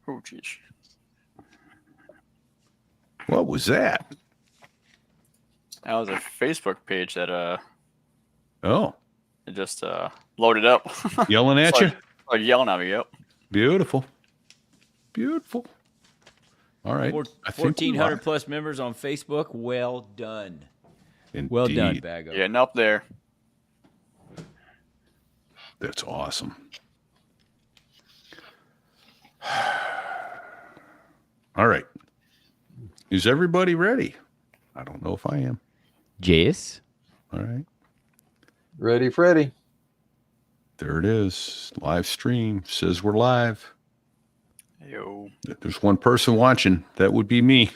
Oh, geez. What was that? That was a Facebook page that Oh, it just loaded up. yelling at you? Started yelling at me. Yep. Beautiful. Beautiful. All right. 1,400 plus members on Facebook. Well done. Indeed. Well done, Bago. Getting up there. That's awesome. All right. Is everybody ready? I don't know if I am. Yes. All right. Ready, Freddy. There it is. Live stream says we're live. Yo. If there's one person watching, that would be me.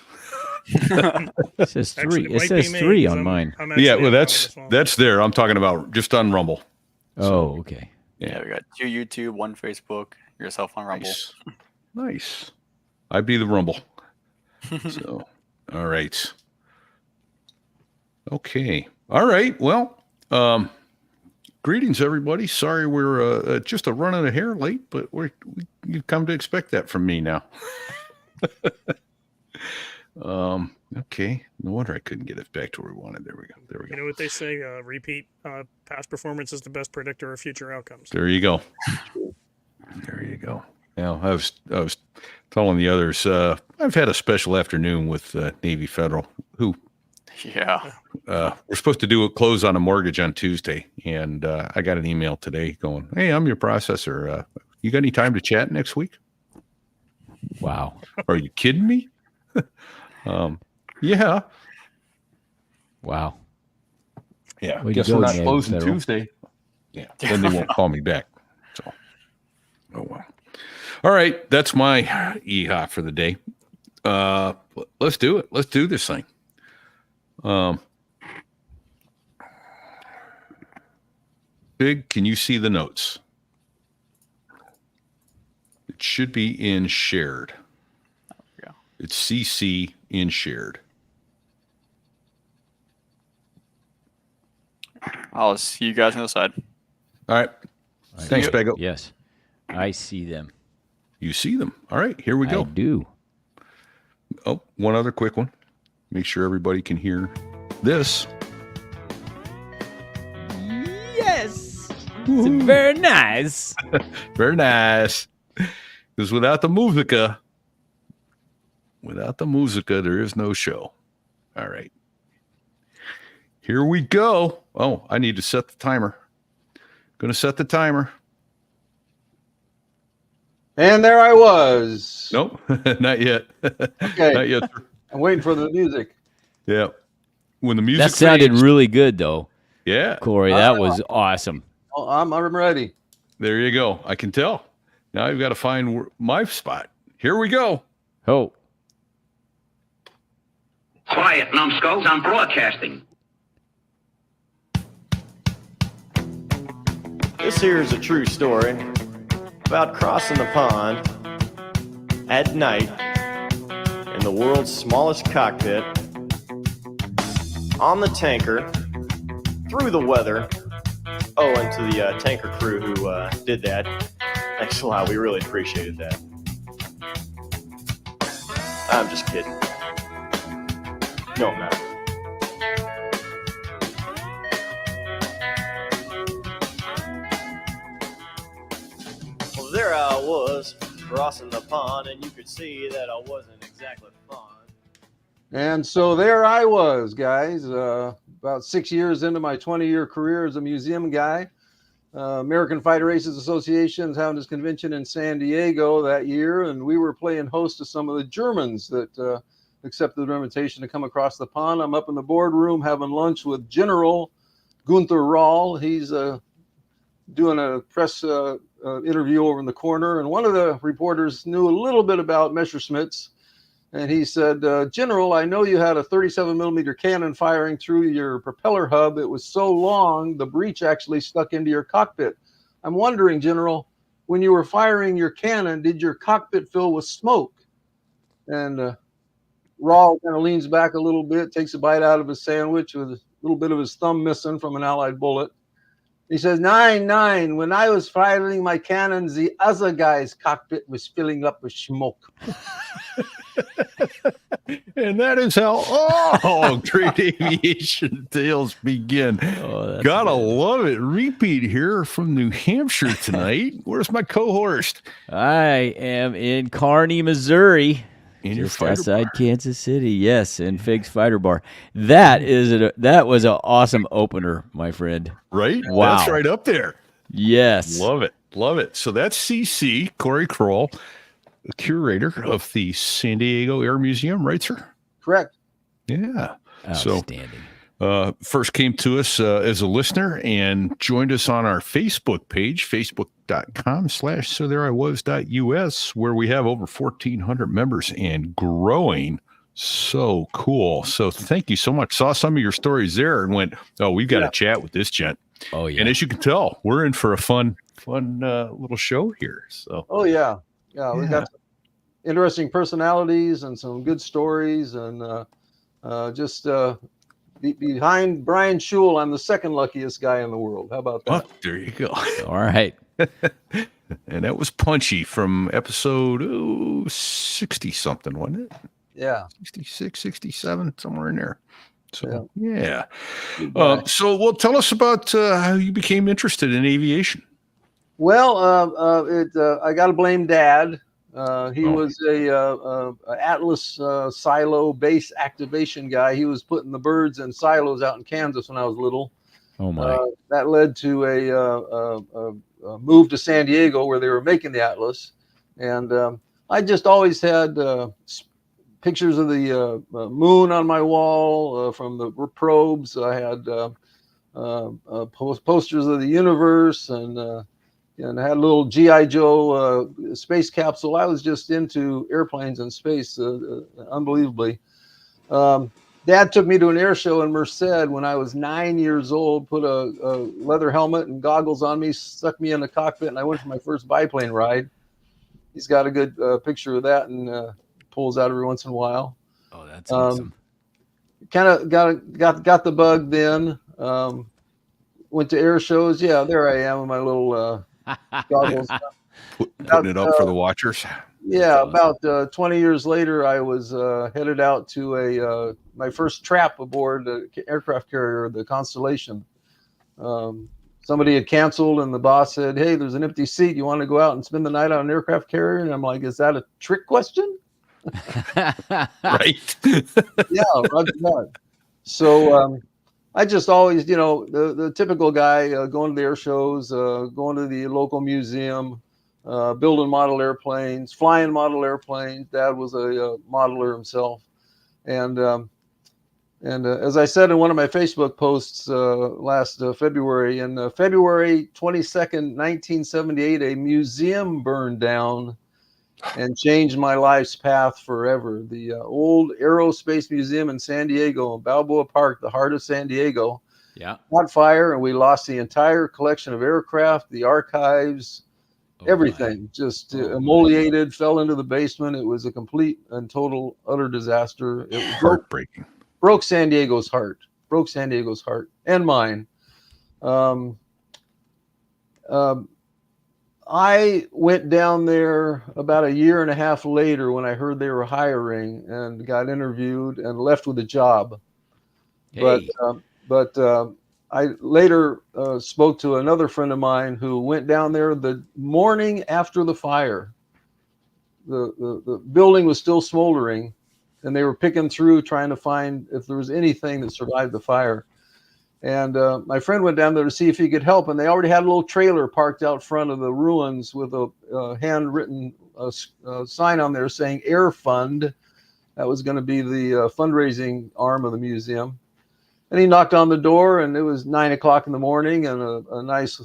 It says three. Actually, it says three on mine. Yeah, well, that's there. I'm talking about just on Rumble. Oh, okay. Yeah, we got 2 YouTube, 1 Facebook, yourself on Rumble. Nice. I'd be the Rumble. So, all right. Okay. All right. Well, greetings, everybody. Sorry we're just a running a hair late, but you've come to expect that from me now. Okay. No wonder I couldn't get it back to where we wanted. There we go. You know what they say? Repeat past performance is the best predictor of future outcomes. There you go. There you go. Now, I was telling the others, I've had a special afternoon with Navy Federal, who we're supposed to do a close on a mortgage on Tuesday, and I got an email today going, "Hey, I'm your processor. You got any time to chat next week?" Wow. Are you kidding me? Yeah. Wow. Yeah. Way to Guess go, we're not Navy closing Federal. Tuesday. Yeah. Then they won't call me back. So, oh well. All right. That's my EHA for the day. Let's do it. Let's do this thing. Big, can you see the notes? It should be in shared. Yeah. It's CC in shared. I'll see you guys on the side. All right. Thanks, Bago. Yes. I see them. You see them. All right. Here we go. I do. Oh, one other quick one. Make sure everybody can hear this. Yes. It's very nice. Very nice. Because without the musica, there is no show. All right. Here we go. Oh, I need to set the timer. Going to set the timer. And there I was. Nope, not yet. Okay. Not yet. I'm waiting for the music. Yeah. When the music That sounded fades, really good, though. Yeah. Corey, that was awesome. Oh, I'm ready. There you go. I can tell. Now I've got to find my spot. Here we go. Oh. Quiet, numbskulls. I'm broadcasting. This here is a true story about crossing the pond at night in the world's smallest cockpit on the tanker through the weather. Oh, and to the tanker crew who did that, thanks a lot. We really appreciated that. I'm just kidding. No, I'm not. Well, there I was crossing the pond, and you could see that I wasn't exactly fond. And so there I was, guys, about 6 years into my 20-year career as a museum guy. American Fighter Races Association is having this convention in San Diego that year, and we were playing host to some of the Germans that accepted the invitation to come across the pond. I'm up in the boardroom having lunch with General Gunther Rahl. He's doing a press interview over in the corner, and one of the reporters knew a little bit about Messerschmitts. And he said, General, I know you had a 37 millimeter cannon firing through your propeller hub. It was so long, the breech actually stuck into your cockpit. I'm wondering, General, when you were firing your cannon, did your cockpit fill with smoke? And Rahl kind of leans back a little bit, takes a bite out of his sandwich with a little bit of his thumb missing from an Allied bullet. He says, 9-9. When I was firing my cannons, the other guy's cockpit was filling up with smoke. And that is how great aviation tales begin. Oh, that's Gotta good. love it. Repeat here from New Hampshire tonight. Where's my co-host? I am in Kearney, Missouri. In your Just fighter outside bar. Kansas City, yes, in Fig's Fighter Bar. That was an awesome opener, my friend. Right? Wow. That's right up there. Yes, Love it. Love it. So that's CC, Corey Kroll, the curator of the San Diego Air Museum, right, sir? Correct. Yeah. outstanding. First came to us as a listener and joined us on our Facebook page, facebook.com/sothereiwas.us, where we have over 1,400 members and growing. So cool. So thank you so much. Saw some of your stories there and went, oh, we've got to chat with this gent. Oh yeah, And as you can tell, we're in for a fun little show here. So Oh, yeah. Yeah, we've got some interesting personalities and some good stories. And behind Brian Schul, I'm the second luckiest guy in the world. How about that? there you go. all right. And that was Punchy from episode 60 something, wasn't it? Yeah. 66, 67, somewhere in there. So, yeah. Good guy. So, tell us about how you became interested in aviation. Well, I got to blame Dad. He was a Atlas silo base activation guy. He was putting the birds in silos out in Kansas when I was little. Oh my. That led to a move to San Diego where they were making the Atlas, and I just always had pictures of the moon on my wall from the probes. I had posters of the universe, and I had a little GI Joe space capsule. I was just into airplanes and space, unbelievably. Dad took me to an air show in Merced when I was 9 years old, put a leather helmet and goggles on me, stuck me in the cockpit, and I went for my first biplane ride. He's got a good picture of that and pulls out every once in a while. Oh, that's awesome. Kind of got the bug then. Went to air shows. Yeah, there I am with my little goggles. Putting it up for the watchers. Yeah, about 20 years later, I was headed out to my first trap aboard the aircraft carrier, the Constellation. Somebody had canceled, and the boss said, "Hey, there's an empty seat. You want to go out and spend the night on an aircraft carrier?" And I'm like, "Is that a trick question?" Right. Yeah, roger that. So I just always, the typical guy going to the air shows, going to the local museum, building model airplanes, flying model airplanes. Dad was a modeler himself, and as I said in one of my Facebook posts last February, in February 22nd, 1978, a museum burned down and changed my life's path forever. The old Aerospace Museum in San Diego, in Balboa Park, the heart of San Diego, caught fire, and we lost the entire collection of aircraft, the archives, everything. Just emoliated, fell into the basement. It was a complete and total, utter disaster. It was heartbreaking. Broke San Diego's heart. Broke San Diego's heart and mine. I went down there about a year and a half later when I heard they were hiring, and got interviewed and left with a job. Hey. But I later spoke to another friend of mine who went down there the morning after the fire. The building was still smoldering, and they were picking through trying to find if there was anything that survived the fire. And my friend went down there to see if he could help, and they already had a little trailer parked out front of the ruins with a handwritten sign on there saying Air Fund. That was going to be the fundraising arm of the museum. And he knocked on the door, and it was 9 o'clock in the morning, and a nice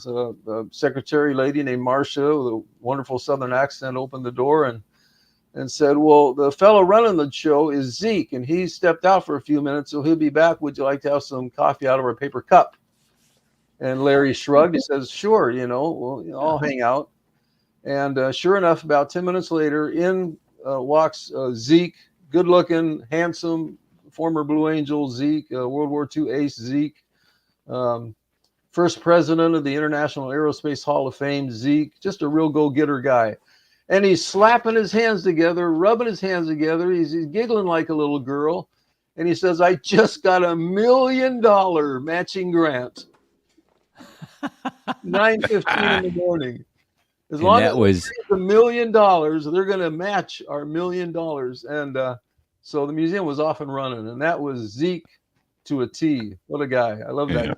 secretary lady named Marcia with a wonderful Southern accent opened the door and said, "Well, the fellow running the show is Zeke, and he stepped out for a few minutes, so he'll be back. Would you like to have some coffee out of our paper cup?" And Larry shrugged. He says, "Sure, I'll hang out." And sure enough, about 10 minutes later, in walks Zeke, good-looking, handsome, former Blue Angel Zeke, World War II ace Zeke, first president of the International Aerospace Hall of Fame, Zeke, just a real go-getter guy. And he's slapping his hands together, rubbing his hands together. He's giggling like a little girl. And he says, I just got $1 million matching grant. 9:15 in the morning. As long as we raise $1 million, they're going to match our $1 million. And so the museum was off and running. And that was Zeke to a T. What a guy. I love that guy.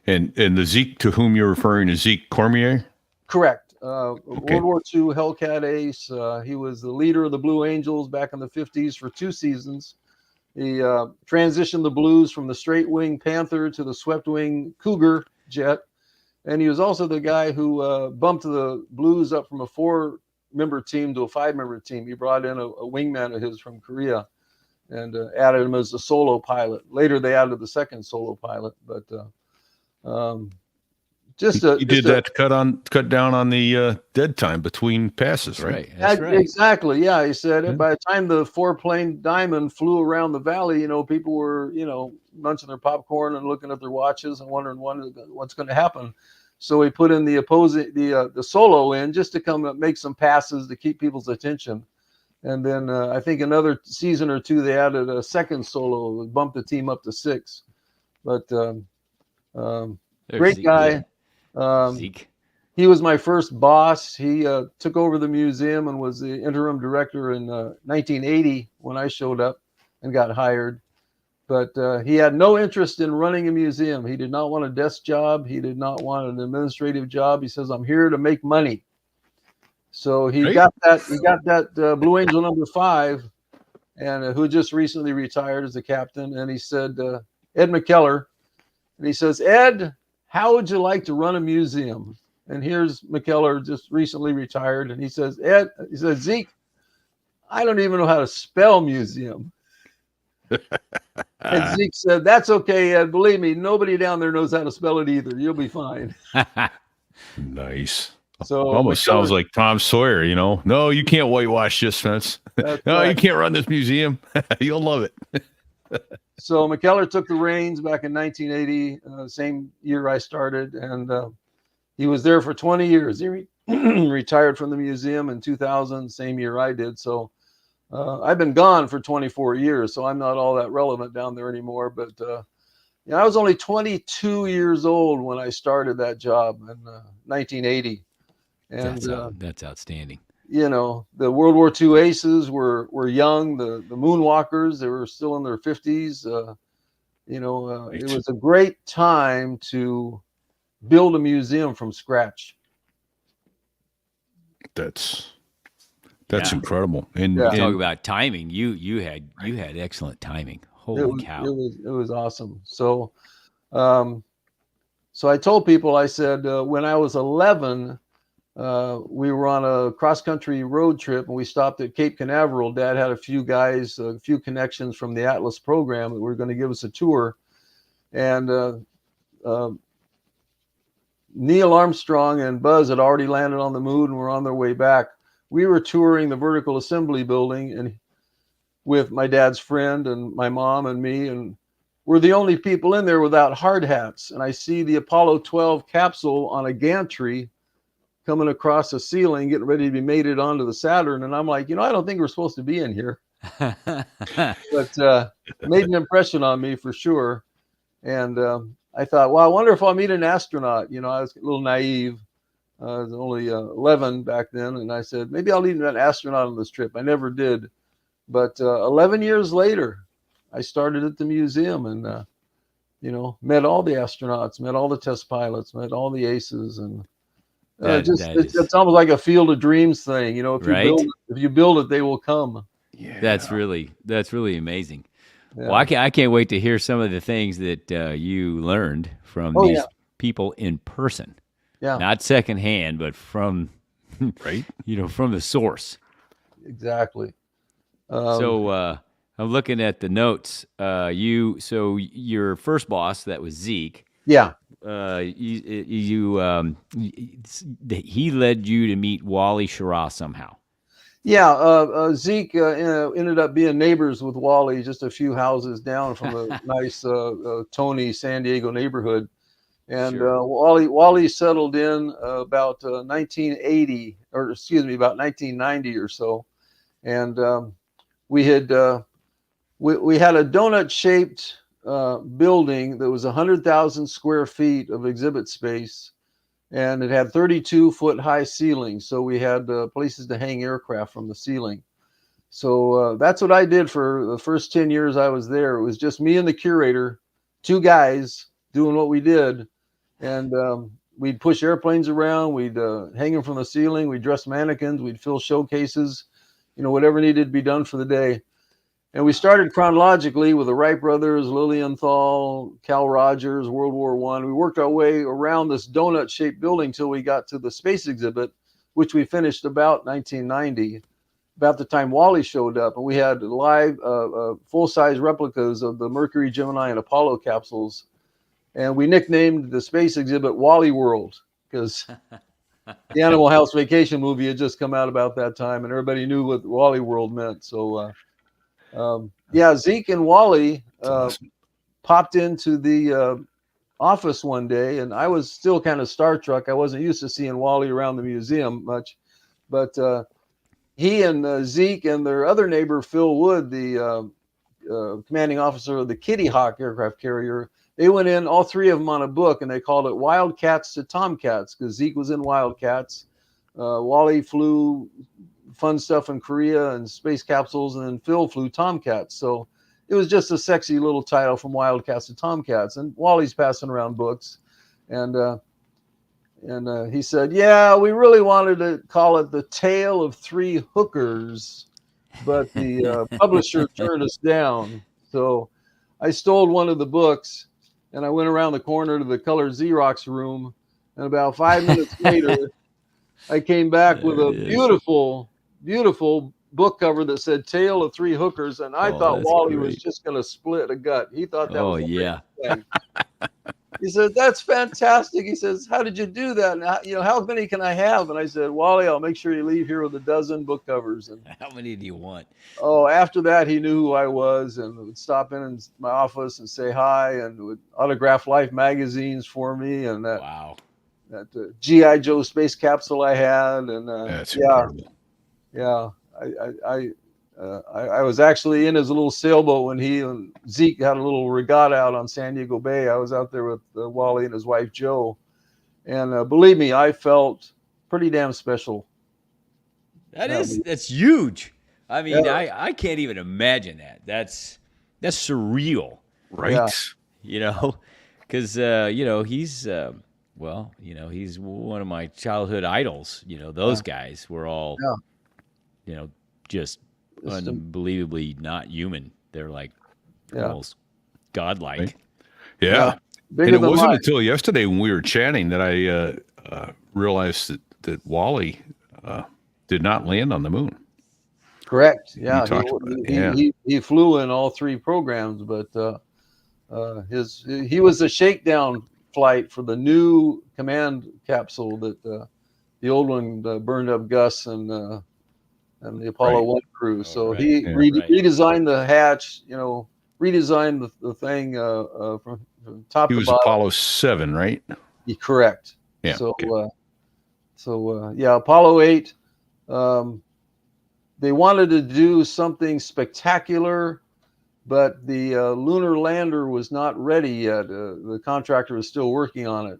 And the Zeke to whom you're referring is Zeke Cormier? Correct. World War II Hellcat ace. He was the leader of the Blue Angels back in the 50s for 2 seasons. He transitioned the Blues from the straight wing Panther to the swept wing Cougar jet. And he was also the guy who bumped the Blues up from a 4-member team to a 5-member team. He brought in a wingman of his from Korea and added him as a solo pilot. Later, they added the second solo pilot. But he did that to cut down on the dead time between passes, right? That's right. Exactly. Yeah, he said by the time the 4-plane Diamond flew around the valley, people were munching their popcorn and looking at their watches and wondering what's going to happen. So he put in the solo in just to come up, make some passes to keep people's attention. And then I think another season or two they added a second solo, bumped the team up to 6. But great guy. Zeke. He was my first boss. He took over the museum and was the interim director in 1980 when I showed up and got hired. But he had no interest in running a museum. He did not want a desk job. He did not want an administrative job. He says, I'm here to make money. So he got that Blue Angel number 5, and who just recently retired as a captain. And he said, Ed McKellar, and he says, Ed, how would you like to run a museum? And here's McKellar, just recently retired. And he says, Ed, he says, Zeke, I don't even know how to spell museum. And Zeke said, that's okay, Ed. Believe me, nobody down there knows how to spell it either. You'll be fine. Nice. So almost sounds like Tom Sawyer, No, you can't whitewash this fence. No, right. You can't run this museum. You'll love it. So McKellar took the reins back in 1980, same year I started, and he was there for 20 years. He retired from the museum in 2000, same year I did. So I've been gone for 24 years, so I'm not all that relevant down there anymore. But I was only 22 years old when I started that job in 1980. And that's outstanding. The World War II aces were young. The Moonwalkers, they were still in their 50s. It was a great time to build a museum from scratch. That's incredible. And talk about timing. You had excellent timing. Holy cow! It was awesome. So, so I told people, I said, when I was 11. We were on a cross-country road trip, and we stopped at Cape Canaveral. Dad had a few connections from the Atlas program that were going to give us a tour. And Neil Armstrong and Buzz had already landed on the moon and were on their way back. We were touring the vertical assembly building and with my dad's friend and my mom and me, and we're the only people in there without hard hats. And I see the Apollo 12 capsule on a gantry coming across the ceiling, getting ready to be mated onto the Saturn. And I'm like, I don't think we're supposed to be in here. But made an impression on me for sure. And I thought, well, I wonder if I'll meet an astronaut. I was a little naive. I was only 11 back then. And I said, maybe I'll meet an astronaut on this trip. I never did. But 11 years later, I started at the museum and, met all the astronauts, met all the test pilots, met all the aces. And it's almost like a Field of Dreams thing, if you build it, they will come. Yeah, that's really amazing. Yeah. Well, I can't wait to hear some of the things that you learned from these people in person. Yeah, not secondhand, but from from the source. Exactly. So I'm looking at the notes. Your first boss, that was Zeke. Yeah. He led you to meet Wally Schirra somehow. Yeah, Zeke ended up being neighbors with Wally, just a few houses down from a nice Tony San Diego neighborhood. And Sure. Wally settled in about 1980, or excuse me, about 1990 or so. And we had we had a donut-shaped building that was 100,000 square feet of exhibit space, and it had 32-foot high ceilings. So we had places to hang aircraft from the ceiling. So that's what I did for the first 10 years I was there. It was just me and the curator, two guys doing what we did. And we'd push airplanes around, we'd hang them from the ceiling, we'd dress mannequins, we'd fill showcases, whatever needed to be done for the day. And we started chronologically with the Wright brothers, Lilienthal, Cal Rogers, World War I. We worked our way around this donut-shaped building till we got to the space exhibit, which we finished about 1990, about the time Wally showed up. And we had live full-size replicas of the Mercury, Gemini, and Apollo capsules. And we nicknamed the space exhibit Wally World because the Animal House Vacation movie had just come out about that time, and everybody knew what Wally World meant. So, yeah, Zeke and Wally awesome. popped into the office one day, and I was still kind of starstruck. I wasn't used to seeing Wally around the museum much, but he and Zeke and their other neighbor, Phil Wood, the commanding officer of the Kitty Hawk aircraft carrier, they went in, all three of them, on a book, and they called it Wildcats to Tomcats because Zeke was in Wildcats. Wally flew fun stuff in Korea and space capsules, and then Phil flew Tomcats. So it was just a sexy little title, from Wildcats to Tomcats. And Wally's passing around books, and he said, "Yeah, we really wanted to call it The Tale of Three Hookers, but the publisher turned us down." So I stole one of the books, and I went around the corner to the color Xerox room, and about 5 minutes later, I came back with a beautiful, beautiful book cover that said "Tale of Three Hookers," and I thought Wally was just going to split a gut. He thought that was the thing. He said, "That's fantastic." He says, "How did you do that? And how many can I have?" And I said, "Wally, I'll make sure you leave here with a dozen book covers." And how many do you want? Oh, after that, he knew who I was and would stop in my office and say hi, and would autograph Life magazines for me, and that G.I. Joe space capsule I had, and that's incredible. Yeah, I was actually in his little sailboat when he and Zeke had a little regatta out on San Diego Bay. I was out there with Wally and his wife Joe, and believe me, I felt pretty damn special. That's huge. I mean, I can't even imagine that. That's surreal, right? Because he's he's one of my childhood idols. Those guys were all just unbelievably not human. They're like almost godlike. Right. Yeah. And it wasn't until yesterday when we were chatting that I realized that Wally did not land on the moon. Correct. Yeah. He flew in all three programs, but he was a shakedown flight for the new command capsule that the old one burned up Gus and the Apollo 1 crew. So he redesigned the hatch, redesigned the thing from top to bottom. He was Apollo 7, right? Correct. Yeah. So Apollo 8. They wanted to do something spectacular, but the lunar lander was not ready yet. The contractor was still working on it,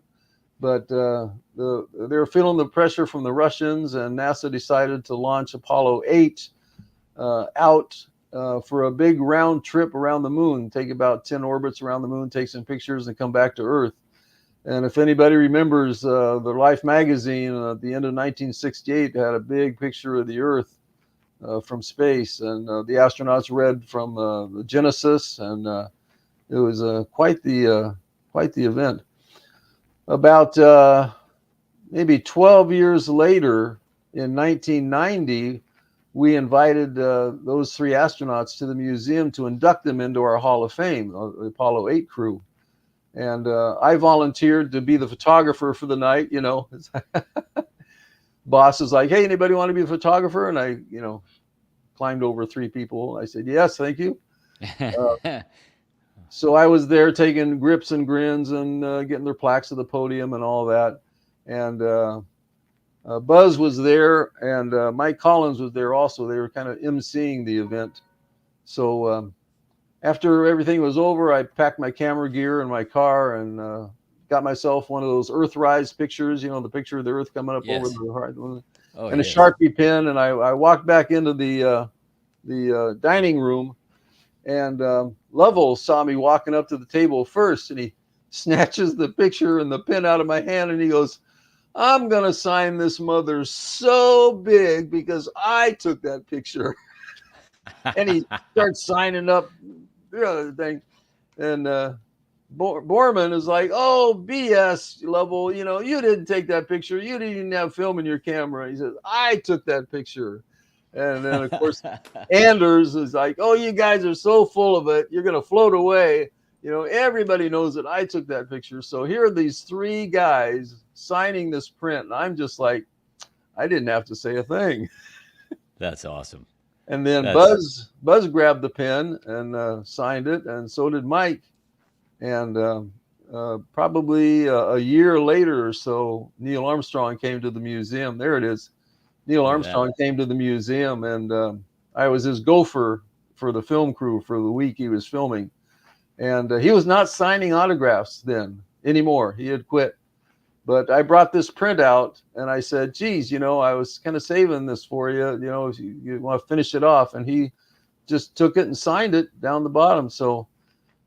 but they were feeling the pressure from the Russians, and NASA decided to launch Apollo 8 out for a big round trip around the moon, take about 10 orbits around the moon, take some pictures, and come back to Earth. And if anybody remembers, the Life magazine at the end of 1968 had a big picture of the Earth from space, and the astronauts read from the Genesis, and it was quite the event. About maybe 12 years later, in 1990, we invited those three astronauts to the museum to induct them into our Hall of Fame, the Apollo 8 crew. And I volunteered to be the photographer for the night. Boss is like, "Hey, anybody want to be a photographer?" And I, climbed over three people. I said, "Yes, thank you." So I was there taking grips and grins and getting their plaques to the podium and all that. And Buzz was there, and Mike Collins was there also. They were kind of emceeing the event. So after everything was over, I packed my camera gear in my car and got myself one of those Earthrise pictures, the picture of the Earth coming up over the horizon, and a Sharpie pen. And I walked back into the dining room, and Lovell saw me walking up to the table first, and he snatches the picture and the pen out of my hand, and he goes, "I'm going to sign this mother so big because I took that picture." And he starts signing up the other thing. And Borman is like, "Oh, BS, Lovell, you didn't take that picture. You didn't even have film in your camera." He says, "I took that picture." And then, of course, Anders is like, "Oh, you guys are so full of it. You're going to float away. Everybody knows that I took that picture." So here are these three guys signing this print. And I'm just like, I didn't have to say a thing. That's awesome. And then Buzz grabbed the pen and signed it, and so did Mike. And probably a year later or so, Neil Armstrong came to the museum. There it is. Neil Armstrong came to the museum, and I was his gopher for the film crew for the week he was filming. And he was not signing autographs then anymore. He had quit. But I brought this print out, and I said, "Geez, I was kind of saving this for you. If you want to finish it off." And he just took it and signed it down the bottom. So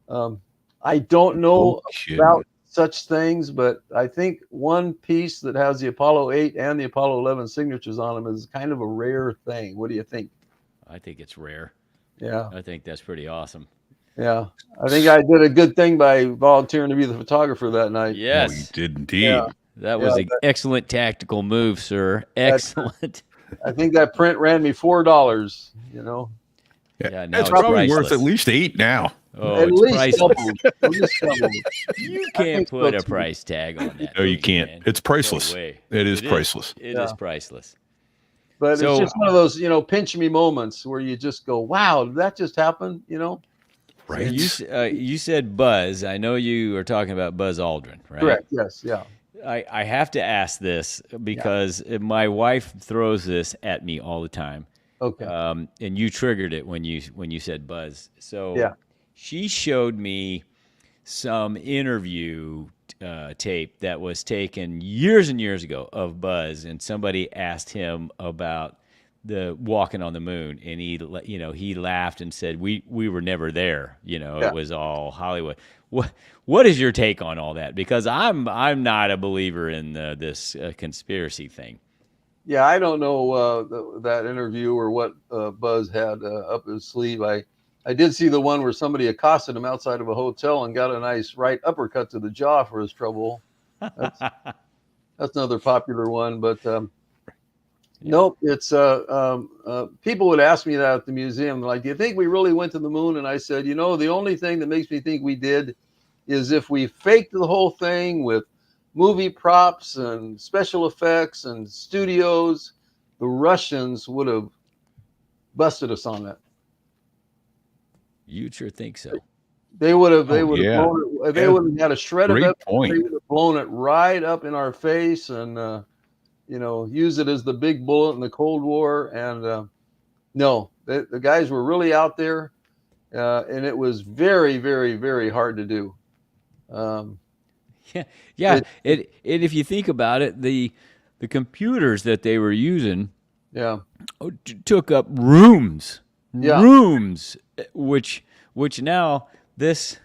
I don't know about such things, but I think one piece that has the Apollo 8 and the Apollo 11 signatures on them is kind of a rare thing. What do you think? I think it's rare. Yeah. I think that's pretty awesome. Yeah. I think I did a good thing by volunteering to be the photographer that night. Yes. Oh, you did indeed. Yeah. That was an excellent tactical move, sir. Excellent. I think that print ran me $4, Yeah, it's probably worth at least $8 now. Oh, at it's least priceless. doubled. You can't put a price tag on that. No, you can't. Man. It's priceless. No way. It is priceless. It is priceless. But it's just one of those, pinch me moments where you just go, "Wow, did that just happen?" Right. You said Buzz. I know you are talking about Buzz Aldrin, right? Correct. Yes. Yeah. I have to ask this because my wife throws this at me all the time. Okay. And you triggered it when you said Buzz. So she showed me some interview tape that was taken years and years ago of Buzz, and somebody asked him about the walking on the moon, and he laughed and said, we were never there. It was all Hollywood. What is your take on all that? Because I'm not a believer in this conspiracy thing. Yeah, I don't know that interview or what Buzz had up his sleeve. I did see the one where somebody accosted him outside of a hotel and got a nice right uppercut to the jaw for his trouble. That's another popular one, but nope. It's people would ask me that at the museum, like, "Do you think we really went to the moon?" And I said, the only thing that makes me think we did is if we faked the whole thing with movie props and special effects and studios, the Russians would have busted us on that. You sure think so? They would have. They would have blown it. They would have had a shred of it. Point. They would have blown it right up in our face, and use it as the big bullet in the Cold War. And no, the guys were really out there, and it was very, very, very hard to do. If you think about it, the computers that they were using, took up rooms, which now this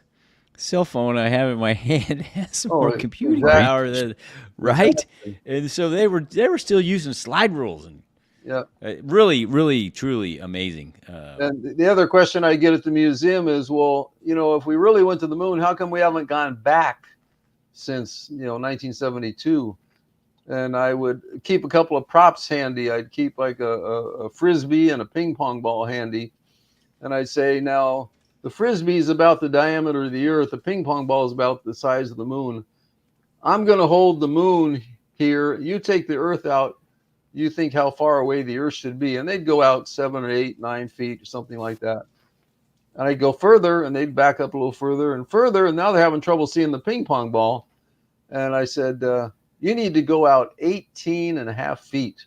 cell phone I have in my hand has more computing power than right. And so they were still using slide rules and really, really, truly amazing. And the other question I get at the museum is, well, if we really went to the moon, how come we haven't gone back since 1972? And I would keep a couple of props handy. I'd keep like a frisbee and a ping pong ball handy, and I'd say, now the frisbee is about the diameter of the Earth. The ping pong ball is about the size of the moon. I'm going to hold the moon here. You take the Earth out. You think how far away the Earth should be. And they'd go out 7 or 8, 9 feet or something like that. And I'd go further, and they'd back up a little further and further, and now they're having trouble seeing the ping pong ball. And I said, you need to go out 18 and a half feet.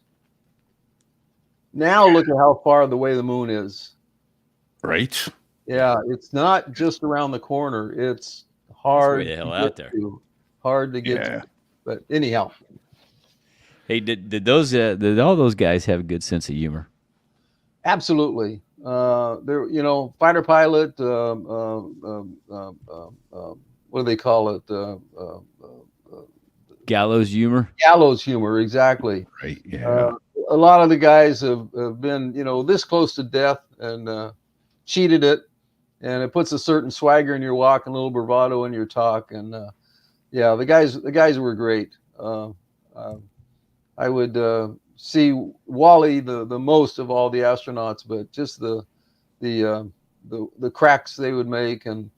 Now look at how far away the moon is. Right. Yeah, it's not just around the corner. It's hard way the hell to out get there. to. Hard to get to. But anyhow. Hey, did all those guys have a good sense of humor? Absolutely. They're, you know, fighter pilot, what do they call it? Gallows humor? Gallows humor, exactly. Right, yeah. A lot of the guys have been, you know, this close to death and cheated it. And it puts a certain swagger in your walk and a little bravado in your talk. And yeah, the guys were great. I would see Wally the most of all the astronauts, but just the cracks they would make, and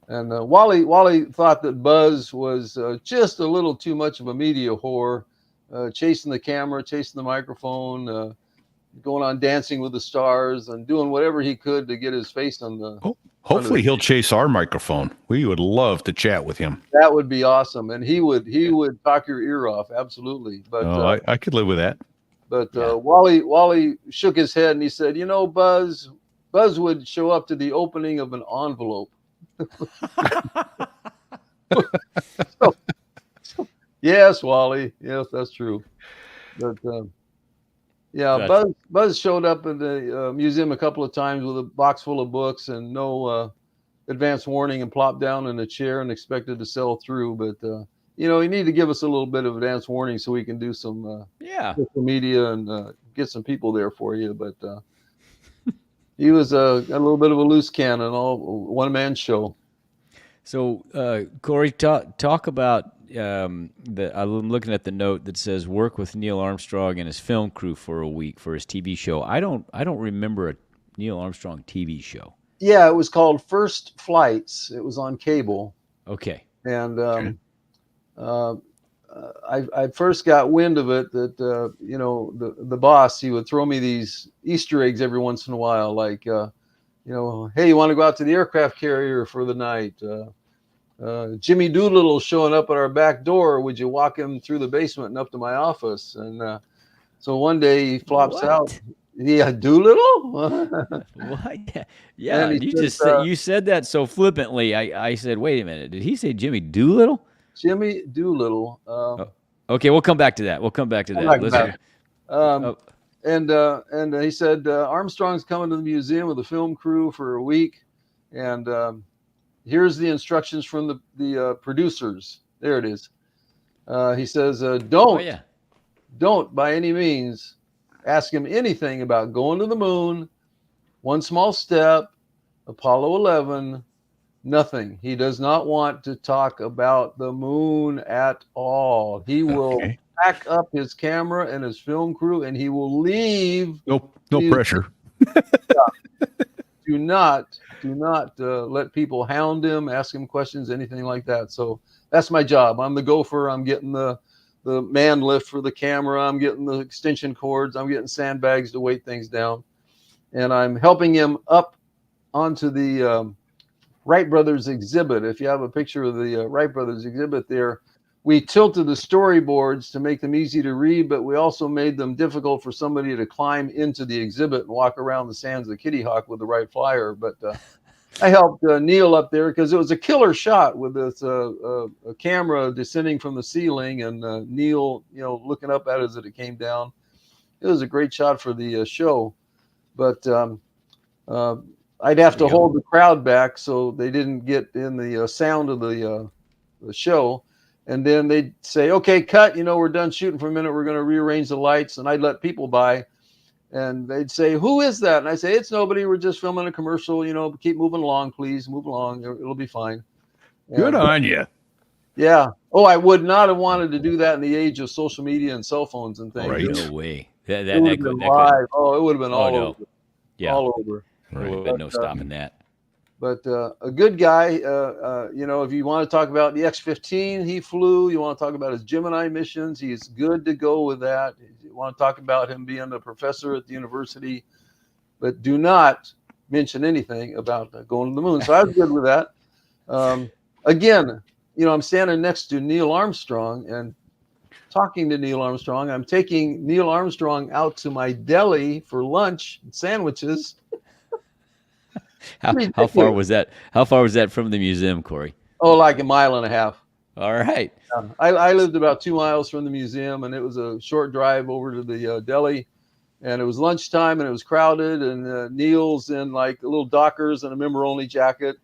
Wally thought that Buzz was just a little too much of a media whore, chasing the camera, chasing the microphone, going on Dancing with the Stars, and doing whatever he could to get his face on the. Hopefully he'll chase our microphone. We would love to chat with him. That would be awesome, and he would talk your ear off, absolutely. But I could live with that. But Wally shook his head and he said, "You know, Buzz would show up to the opening of an envelope." Yes, Wally. Yes, that's true. But yeah, gotcha. Buzz showed up at the museum a couple of times with a box full of books and no advance warning, and plopped down in a chair and expected to sell through. But you know, you need to give us a little bit of advance warning so we can do some social media and get some people there for you. But he was a little bit of a loose cannon, all one-man show. So, Corey, talk about I'm looking at the note that says work with Neil Armstrong and his film crew for a week for his TV show. I don't remember a Neil Armstrong TV show. Yeah, it was called First Flights. It was on cable. Okay. And I first got wind of it that you know, the boss, he would throw me these Easter eggs every once in a while, like you know, hey, you want to go out to the aircraft carrier for the night? Jimmy Doolittle showing up at our back door. Would you walk him through the basement and up to my office? And so one day he flops out. Yeah, Doolittle? What? Yeah, you said that so flippantly. I said, wait a minute. Did he say Jimmy Doolittle? Jimmy Doolittle. Okay, we'll come back to that. And he said, Armstrong's coming to the museum with the film crew for a week, and here's the instructions from the producers. There it is. He says, don't by any means ask him anything about going to the moon, One Small Step, Apollo 11, nothing. He does not want to talk about the moon at all. He will pack up his camera and his film crew, and he will leave. No pressure. Do not let people hound him, ask him questions, anything like that. So that's my job. I'm the gopher. I'm getting the man lift for the camera. I'm getting the extension cords. I'm getting sandbags to weight things down, and I'm helping him up onto the Wright Brothers exhibit. If you have a picture of the Wright Brothers exhibit there, we tilted the storyboards to make them easy to read, but we also made them difficult for somebody to climb into the exhibit and walk around the sands of Kitty Hawk with the Wright Flyer. But I helped Neil up there because it was a killer shot with this a camera descending from the ceiling and Neil, you know, looking up at it as it came down. It was a great shot for the show, but I'd have to hold the crowd back so they didn't get in the sound of the show. And then they'd say, okay, cut, you know, we're done shooting for a minute. We're going to rearrange the lights. And I'd let people by. And they'd say, who is that? And I say, it's nobody. We're just filming a commercial. You know, keep moving along, please. Move along. It'll be fine. Good on you. Yeah. Oh, I would not have wanted to do that in the age of social media and cell phones and things. Right. No way. It would have been all over. Yeah. All over. There would have been no stopping that. But a good guy, you know, if you want to talk about the X-15 he flew, you want to talk about his Gemini missions, he's good to go with that. You want to talk about him being a professor at the university, but do not mention anything about going to the moon. So I was good with that. Again, I'm standing next to Neil Armstrong and talking to Neil Armstrong. I'm taking Neil Armstrong out to my deli for lunch and sandwiches. How far was that? How far was that from the museum, Corey? Oh, like a mile and a half. All right. I lived about 2 miles from the museum, and it was a short drive over to the deli. And it was lunchtime, and it was crowded. And Neil's in like little Dockers and a member-only jacket.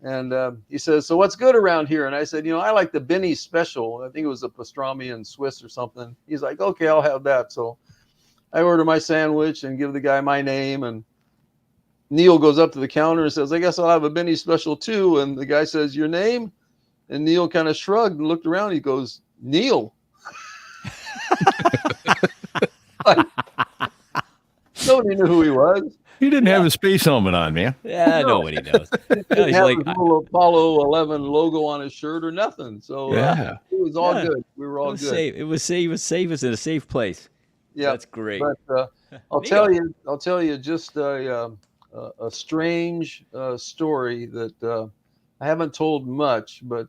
And he says, "So what's good around here?" And I said, "I like the Benny special. I think it was a pastrami and Swiss or something." He's like, "Okay, I'll have that." So I order my sandwich and give the guy my name. And Neil goes up to the counter and says, "I guess I'll have a Benny special too." And the guy says, "Your name?" And Neil kind of shrugged and looked around. He goes, "Neil." Nobody knew who he was. He didn't have a space helmet on, man. Yeah, nobody knows. He didn't have his little Apollo 11 logo on his shirt or nothing. So it was all good. We were all good. Safe. It was safe. It was safe. It's in a safe place. Yeah, that's great. But I'll tell you just a strange story that I haven't told much, but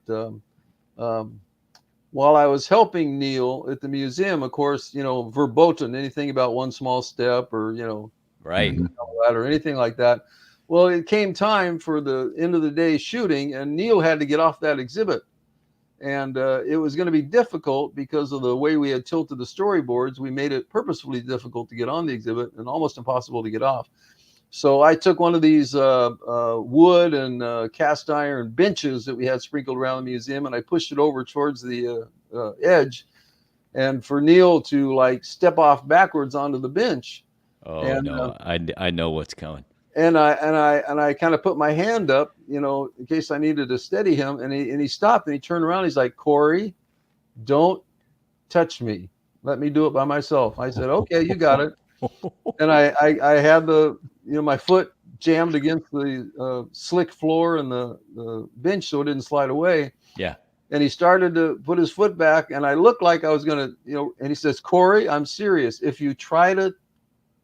while I was helping Neil at the museum, of course, verboten anything about one small step or, right, or anything like that. Well, it came time for the end of the day shooting, and Neil had to get off that exhibit. And it was going to be difficult because of the way we had tilted the storyboards. We made it purposefully difficult to get on the exhibit and almost impossible to get off. So I took one of these wood and cast iron benches that we had sprinkled around the museum, and I pushed it over towards the edge, and for Neil to step off backwards onto the bench. Oh, and, no, I know what's coming. And I kind of put my hand up, in case I needed to steady him, and he stopped and he turned around. He's like, "Corey, don't touch me. Let me do it by myself." I said, "Okay, you got it." And I had my foot jammed against the slick floor and the bench so it didn't slide away. Yeah. And he started to put his foot back, and I looked like I was going to, and he says, "Corey, I'm serious. If you try to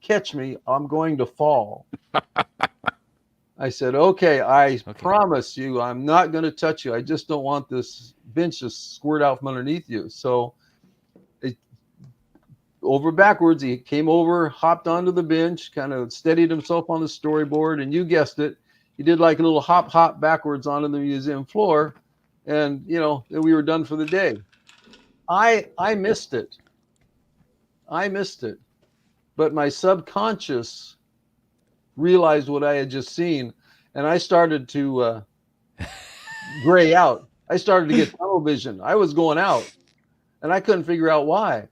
catch me, I'm going to fall." I said, okay, I promise you I'm not going to touch you. I just don't want this bench to squirt out from underneath you. So over backwards, he came over, hopped onto the bench, kind of steadied himself on the storyboard, and you guessed it, he did like a little hop backwards onto the museum floor, and we were done for the day. I missed it. But my subconscious realized what I had just seen, and I started to gray out. I started to get tunnel vision. I was going out, and I couldn't figure out why.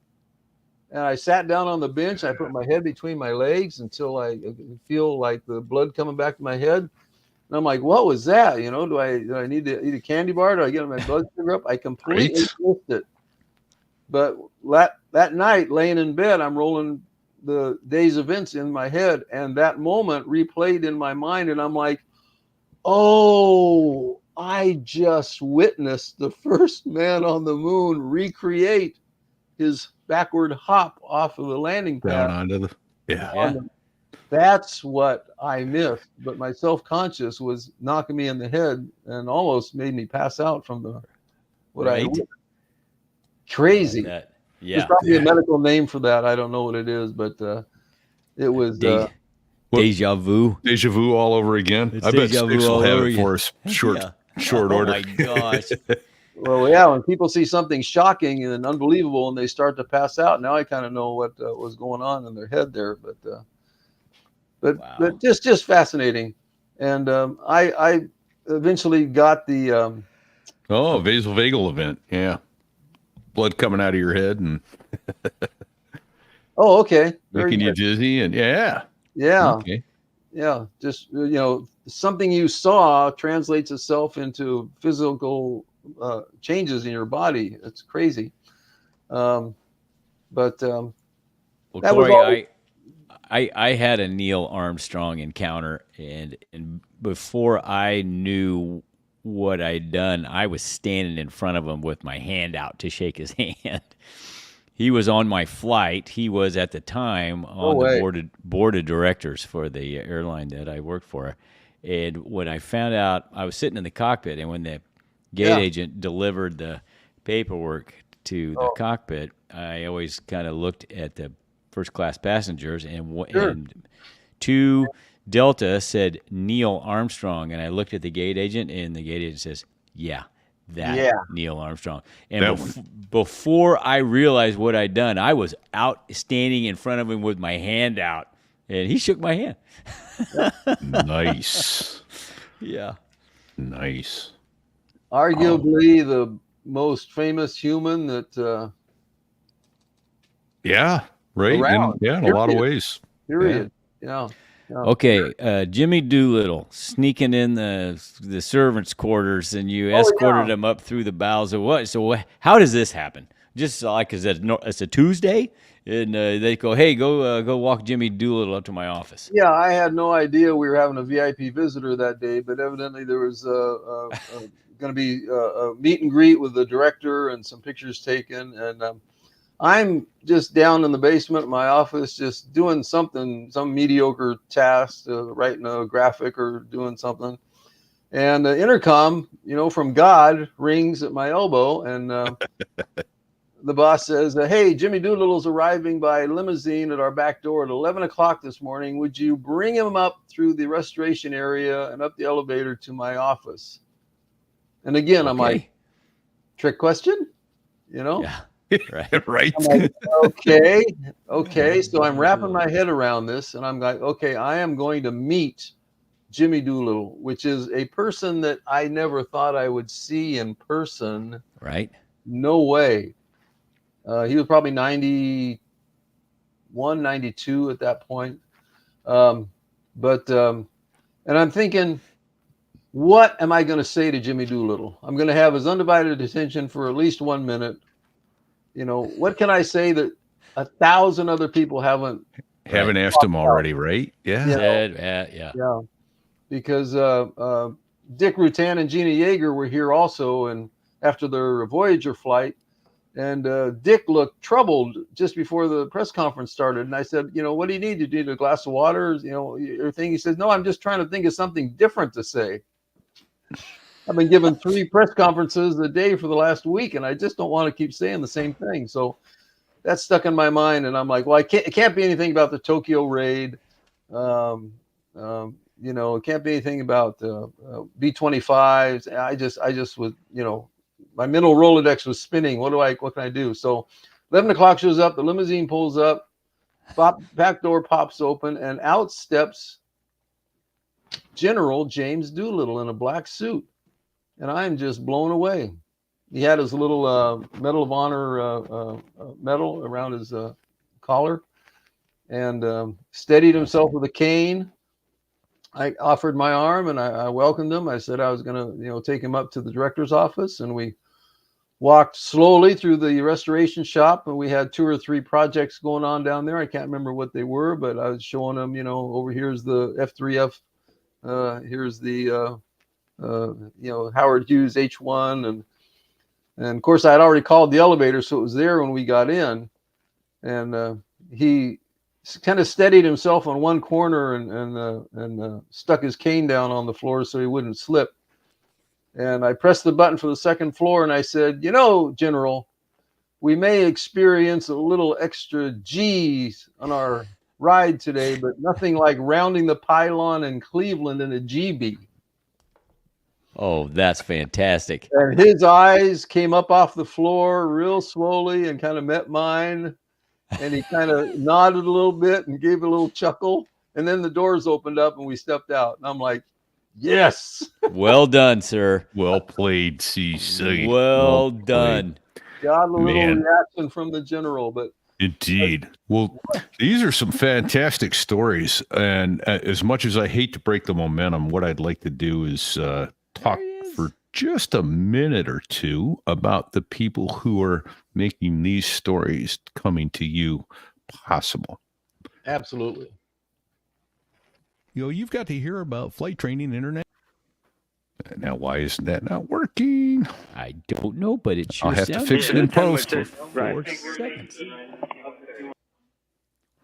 And I sat down on the bench. I put my head between my legs until I feel like the blood coming back to my head. And I'm like, what was that? Do I need to eat a candy bar? Do I get my blood sugar up? I completely missed it. But that night, laying in bed, I'm rolling the day's events in my head, and that moment replayed in my mind, and I'm like, oh, I just witnessed the first man on the moon recreate his backward hop off of the landing pad down onto the That's what I missed, but my self-conscious was knocking me in the head and almost made me pass out from crazy. Like There's probably a medical name for that. I don't know what it is, but it was deja vu. Deja vu all over again. I bet Sticks will have it for us short order. Oh my gosh. Well, yeah, when people see something shocking and unbelievable and they start to pass out, now I kind of know what was going on in their head there. But just fascinating. And I eventually got the vasovagal event. Yeah. Blood coming out of your head and oh, okay. Making you dizzy and yeah. Okay. Yeah. Just something you saw translates itself into physical changes in your body. It's crazy. Well, Corey, I had a Neil Armstrong encounter, and before I knew what I'd done, I was standing in front of him with my hand out to shake his hand. he was on my flight. He was at the time on the board of directors for the airline that I worked for. And when I found out, I was sitting in the cockpit, and when the gate agent delivered the paperwork to the cockpit, I always kind of looked at the first class passengers, and 2 Delta said Neil Armstrong, and I looked at the gate agent, and the gate agent says, Neil Armstrong. And before I realized what I'd done, I was out standing in front of him with my hand out, and he shook my hand. Nice. Yeah. Nice. Arguably the most famous human that. Yeah. Right. In a lot of ways. Period. Yeah. Okay, Jimmy Doolittle sneaking in the servants' quarters, and you escorted him up through the bowels of what? So how does this happen? Just like it's a Tuesday, and they go, "Hey, go walk Jimmy Doolittle up to my office." Yeah, I had no idea we were having a VIP visitor that day, but evidently there was going to be a meet and greet with the director and some pictures taken, and I'm just down in the basement of my office, just doing something, some mediocre task, writing a graphic or doing something. And the intercom, from God rings at my elbow. And the boss says, "Hey, Jimmy Doolittle's arriving by limousine at our back door at 11 o'clock this morning. Would you bring him up through the restoration area and up the elevator to my office?" And again, I'm like, trick question, Yeah. Right. I'm like, okay. So I'm wrapping my head around this, and I'm like, okay, I am going to meet Jimmy Doolittle, which is a person that I never thought I would see in person. Right. No way. He was probably 91, 92 at that point. And I'm thinking, what am I going to say to Jimmy Doolittle? I'm going to have his undivided attention for at least 1 minute. What can I say that 1,000 other people haven't asked him already, right? Yeah. Yeah. Because Dick Rutan and Gina Yeager were here also, and after their Voyager flight, and Dick looked troubled just before the press conference started. And I said, what do you need? Do you need a glass of water? Everything. He says, no, I'm just trying to think of something different to say. I've been given 3 press conferences a day for the last week, and I just don't want to keep saying the same thing. So that stuck in my mind, and I'm like, well, it can't be anything about the Tokyo raid. It can't be anything about B-25s. I just was, my mental Rolodex was spinning. What can I do? So 11 o'clock shows up, the limousine pulls up, back door pops open, and out steps General James Doolittle in a black suit. And I'm just blown away. He had his little Medal of Honor medal around his collar, and steadied himself with a cane. I offered my arm, and I welcomed him. I said I was going to, take him up to the director's office, and we walked slowly through the restoration shop. And we had 2 or 3 projects going on down there. I can't remember what they were, but I was showing them, over here's the F3F, here's the Howard Hughes H1, and of course I had already called the elevator, so it was there when we got in, and he kind of steadied himself on one corner and stuck his cane down on the floor so he wouldn't slip. And I pressed the button for the 2nd floor, and I said, General, we may experience a little extra G's on our ride today, but nothing like rounding the pylon in Cleveland in a GB. Oh, that's fantastic. And his eyes came up off the floor real slowly and kind of met mine. And he kind of nodded a little bit and gave a little chuckle. And then the doors opened up and we stepped out. And I'm like, yes. Well done, sir. Well played, CC. Well done. Got a little reaction from the general, but indeed. Well, these are some fantastic stories. And as much as I hate to break the momentum, what I'd like to do is talk for just a minute or two about the people who are making these stories coming to you possible. Absolutely. You've got to hear about Flight Training Internet. Now, why isn't that not working? recording? I don't know, but it sure I'll have to sounded fix it in good post. for 4 seconds.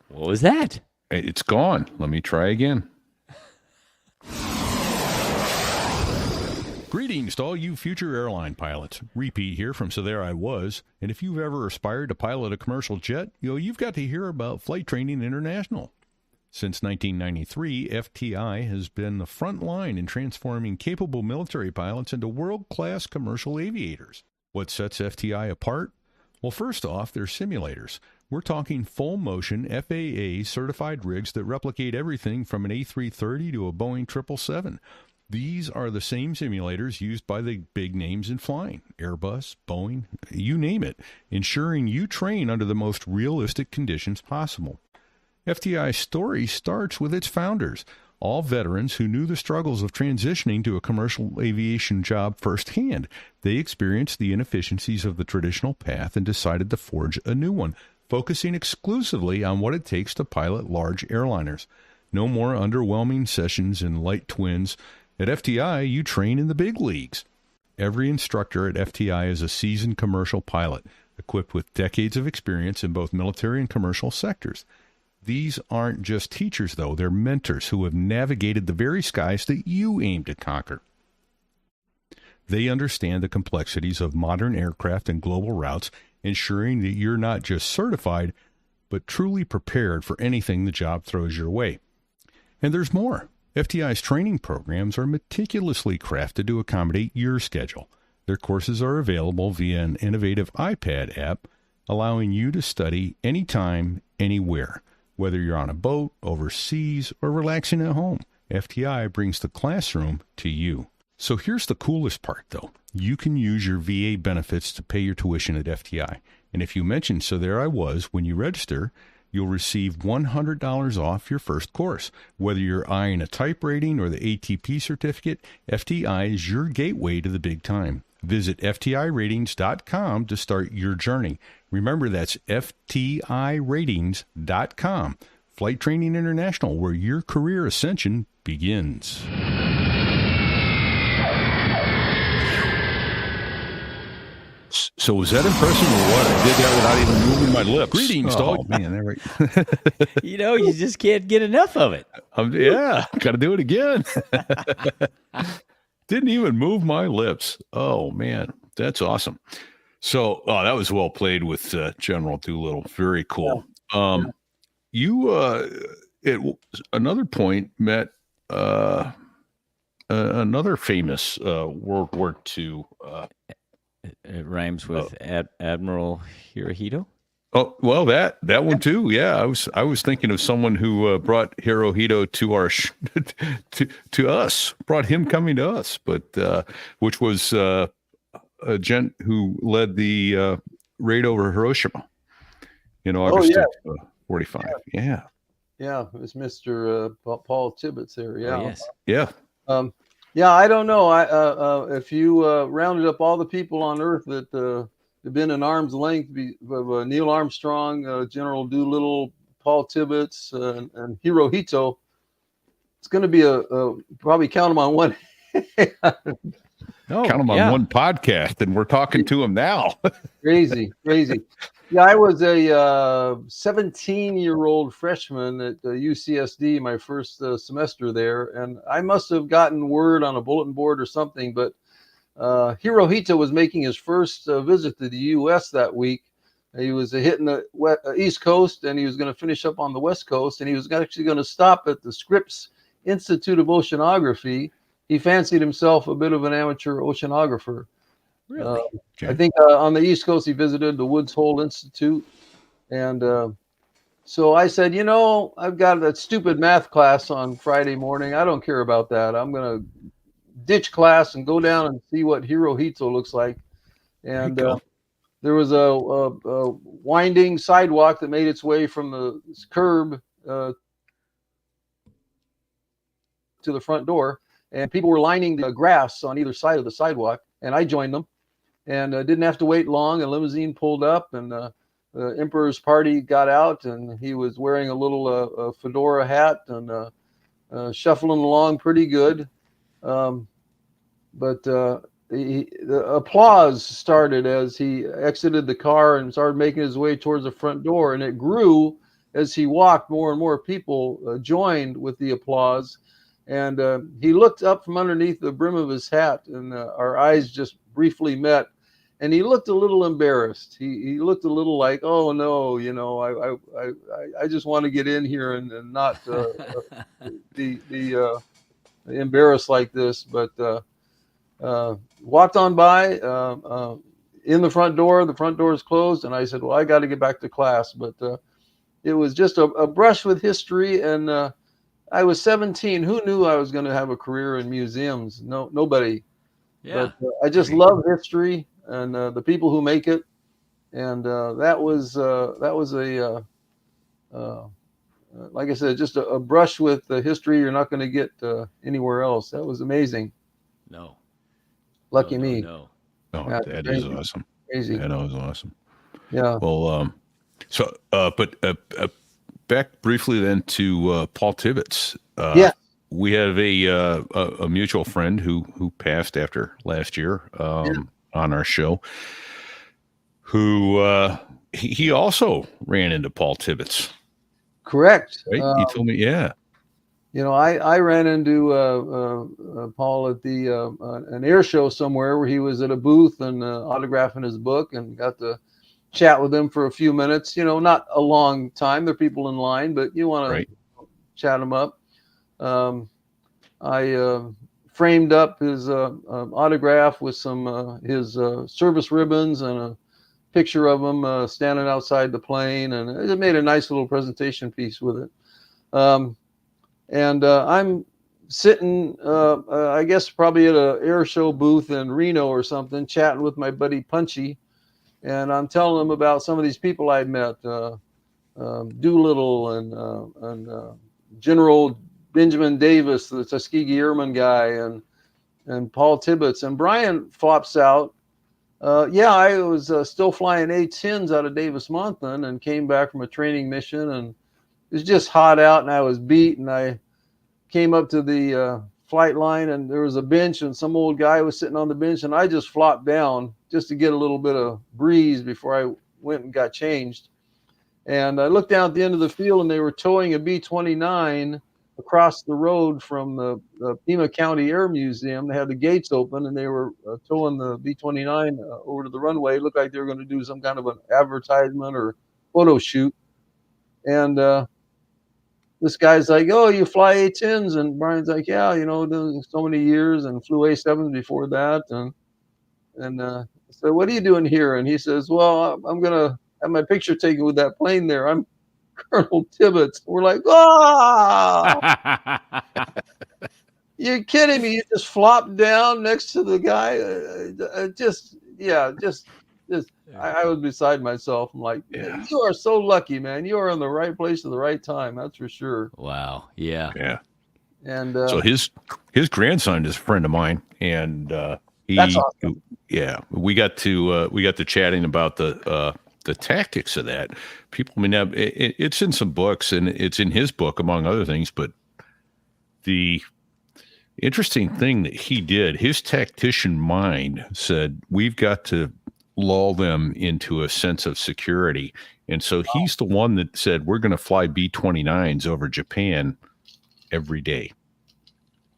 What was that? It's gone. Let me try again. Greetings to all you future airline pilots. Repeat here from So There I Was. And if you've ever aspired to pilot a commercial jet, you've got to hear about Flight Training International. Since 1993, FTI has been the front line in transforming capable military pilots into world-class commercial aviators. What sets FTI apart? Well, first off, they're simulators. We're talking full-motion FAA-certified rigs that replicate everything from an A330 to a Boeing 777. These are the same simulators used by the big names in flying, Airbus, Boeing, you name it, ensuring you train under the most realistic conditions possible. FTI's story starts with its founders, all veterans who knew the struggles of transitioning to a commercial aviation job firsthand. They experienced the inefficiencies of the traditional path and decided to forge a new one, focusing exclusively on what it takes to pilot large airliners. No more underwhelming sessions in light twins. At FTI, you train in the big leagues. Every instructor at FTI is a seasoned commercial pilot, equipped with decades of experience in both military and commercial sectors. These aren't just teachers, though. They're mentors who have navigated the very skies that you aim to conquer. They understand the complexities of modern aircraft and global routes, ensuring that you're not just certified, but truly prepared for anything the job throws your way. And there's more. FTI's training programs are meticulously crafted to accommodate your schedule. Their courses are available via an innovative iPad app, allowing you to study anytime, anywhere. Whether you're on a boat, overseas, or relaxing at home, FTI brings the classroom to you. So here's the coolest part, though. You can use your VA benefits to pay your tuition at FTI. And if you mention So There I Was when you register, you'll receive $100 off your first course. Whether you're eyeing a type rating or the ATP certificate, FTI is your gateway to the big time. Visit FTIratings.com to start your journey. Remember, that's FTIratings.com. Flight Training International, where your career ascension begins. So was that impressive or what? I did that without even moving my lips. Greetings, dog. Oh, man, there we go. You just can't get enough of it. Yeah, got to do it again. Didn't even move my lips. Oh, man, that's awesome. So that was well played with General Doolittle. Very cool. Yeah. You, at another point, met another famous World War II it rhymes with Admiral Hirohito. Oh, well, that one too. Yeah, I was thinking of someone who brought Hirohito to our to us, brought him coming to us, but which was a gent who led the raid over Hiroshima in August of 45. Yeah, it was Mr. Paul Tibbets there. Yeah, yes. Yeah. I don't know. If you rounded up all the people on Earth that have been in arm's length of Neil Armstrong, General Doolittle, Paul Tibbets, and Hirohito, it's going to be probably count them on one. Count them on one podcast, and we're talking to them now. Crazy. Yeah, I was a 17-year-old freshman at UCSD, my first semester there, and I must have gotten word on a bulletin board or something, but Hirohito was making his first visit to the U.S. that week. He was hitting the East Coast, and he was going to finish up on the West Coast, and he was actually going to stop at the Scripps Institute of Oceanography. He fancied himself a bit of an amateur oceanographer. Really? Okay. I think on the East Coast, he visited the Woods Hole Institute. And so I said, I've got that stupid math class on Friday morning. I don't care about that. I'm going to ditch class and go down and see what Hirohito looks like. And there was a winding sidewalk that made its way from the curb to the front door. And people were lining the grass on either side of the sidewalk. And I joined them. And didn't have to wait long. A limousine pulled up, and the Emperor's party got out, and he was wearing a little fedora hat and shuffling along pretty good. But the applause started as he exited the car and started making his way towards the front door, and it grew as he walked. More and more people joined with the applause, and he looked up from underneath the brim of his hat, and our eyes just briefly met, and he looked a little embarrassed. He looked a little like, oh no, I just want to get in here and not be embarrassed like this, but walked on by in the front door. The front door is closed, and I said, well, I got to get back to class. But it was just a brush with history, and I was 17. Who knew I was going to have a career in museums? Nobody. Yeah. But I just love history and the people who make it, and that was a like I said, just a brush with the history you're not going to get anywhere else. That was amazing. No. Lucky me. No, that is awesome. Crazy. That was awesome. Yeah. Well, but back briefly then to Paul Tibbets. We have a mutual friend who passed after last year on our show. Who he also ran into Paul Tibbets. Correct. Right? He told me, yeah. I ran into Paul at an air show somewhere where he was at a booth and autographing his book, and got to chat with him for a few minutes. Not a long time. There are people in line, but you want to chat him up. I framed up his autograph with some his service ribbons and a picture of him standing outside the plane, and it made a nice little presentation piece with it. And I'm sitting, I guess probably at an air show booth in Reno or something, chatting with my buddy Punchy, and I'm telling him about some of these people I'd met, Doolittle and General Benjamin Davis, the Tuskegee Airman guy, and Paul Tibbets. And Brian flops out. I was still flying A-10s out of Davis-Monthan and came back from a training mission, and it was just hot out and I was beat, and I came up to the flight line, and there was a bench and some old guy was sitting on the bench, and I just flopped down just to get a little bit of breeze before I went and got changed. And I looked down at the end of the field, and they were towing a B-29 across the road from the Pima County Air Museum. They had the gates open, and they were towing the B-29 over to the runway. It looked like they were going to do some kind of an advertisement or photo shoot. And this guy's like, oh, you fly A-10s? And Brian's like, yeah, so many years, and flew A-7s before that. And I said, what are you doing here? And he says, well, I'm going to have my picture taken with that plane there. I'm Colonel Tibbets. We're like, you're kidding me. You just flopped down next to the guy. I was beside myself. I'm like, you are so lucky, man. You are in the right place at the right time. That's for sure. Wow. Yeah. Yeah. And so his grandson is a friend of mine, and that's awesome. Yeah, we got to chatting about the tactics of that. People, it's in some books, and it's in his book, among other things. But the interesting thing that he did, his tactician mind said, we've got to lull them into a sense of security. And so he's the one that said, we're going to fly B-29s over Japan every day.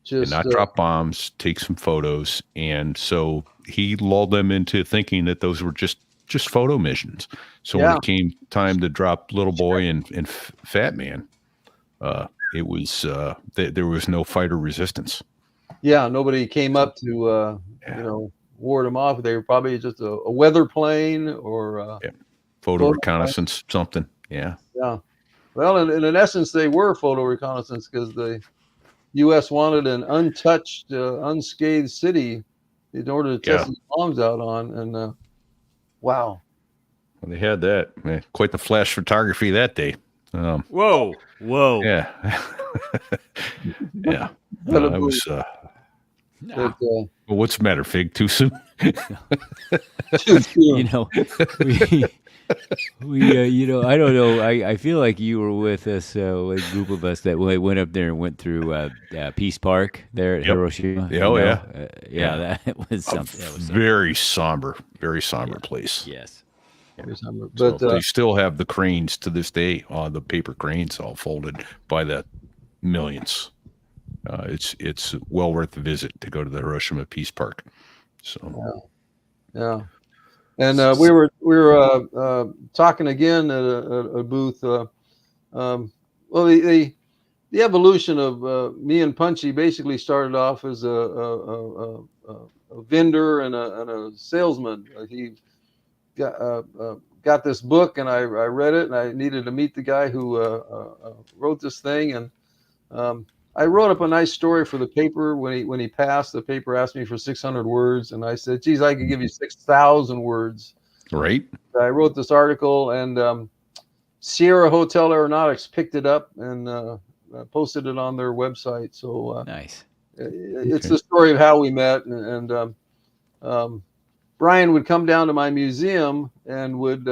And not drop bombs, take some photos. And so he lulled them into thinking that those were just photo missions. So when it came time to drop Little Boy and Fat Man, it was there was no fighter resistance. Yeah, nobody came up to ward them off. They were probably just a weather plane or photo reconnaissance, something. Yeah. Yeah. Well, in essence, they were photo reconnaissance, because the U.S. wanted an untouched, unscathed city in order to test these bombs out on. And wow. Well, they had that. Man, quite the flash photography that day. Whoa. Yeah. Yeah. I was. Well, what's the matter, Fig? Too soon? Too soon. I don't know. I feel like you were with us, a group of us that went up there and went through Peace Park there at Hiroshima. Yeah. That was something. Very somber place. Yes. But they still have the cranes to this day, the paper cranes all folded by the millions. It's well worth the visit to go to the Hiroshima Peace Park. So yeah. And we were talking again at a booth. Well, the evolution of me and Punchy basically started off as a vendor and a salesman. He got this book, and I read it, and I needed to meet the guy who wrote this thing. And I wrote up a nice story for the paper. When he passed, the paper asked me for 600 words, and I said, "Geez, I could give you 6,000 words." Right. I wrote this article, and Sierra Hotel Aeronautics picked it up and posted it on their website. So nice. It's the story of how we met, and Brian would come down to my museum and would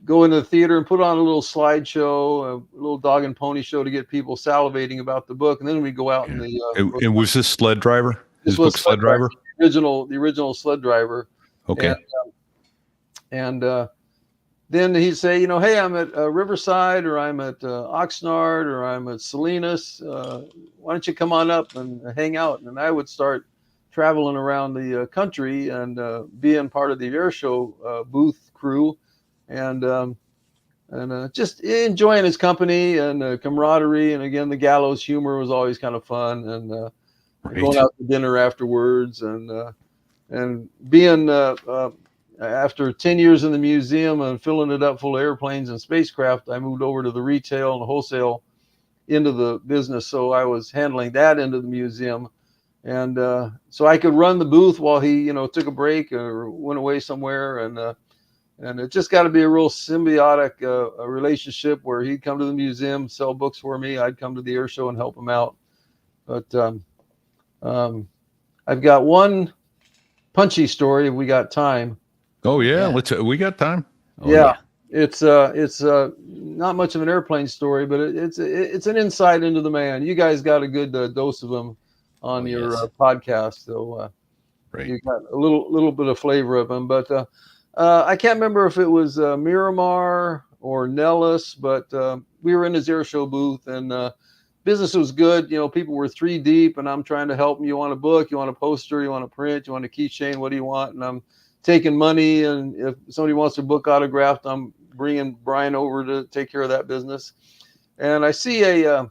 go into the theater and put on a little slideshow, a little dog and pony show to get people salivating about the book, and then we'd go out in the. And was this Sled Driver? His book, Sled Driver. The original Sled Driver. Okay. And then he'd say, hey, I'm at Riverside, or I'm at Oxnard, or I'm at Salinas. Why don't you come on up and hang out? And I would start traveling around the country and being part of the air show booth crew, and just enjoying his company and camaraderie. And again, the gallows humor was always kind of fun, and going out to dinner afterwards, and being after 10 years in the museum and filling it up full of airplanes and spacecraft, I moved over to the retail and the wholesale end of the business. So I was handling that end of the museum. And so I could run the booth while he, took a break or went away somewhere. And it just got to be a real symbiotic relationship where he'd come to the museum, sell books for me. I'd come to the air show and help him out. But I've got one Punchy story if we got time. Oh yeah, we got time. It's not much of an airplane story, but it's an insight into the man. You guys got a good dose of him on your podcast, so you got a little bit of flavor of him. But I can't remember if it was Miramar or Nellis, but we were in his air show booth, and business was good. People were 3 deep, and I'm trying to help them. You want a book? You want a poster? You want a print? You want a keychain? What do you want? And I'm taking money, and if somebody wants their book autographed, I'm bringing Brian over to take care of that business. And I see a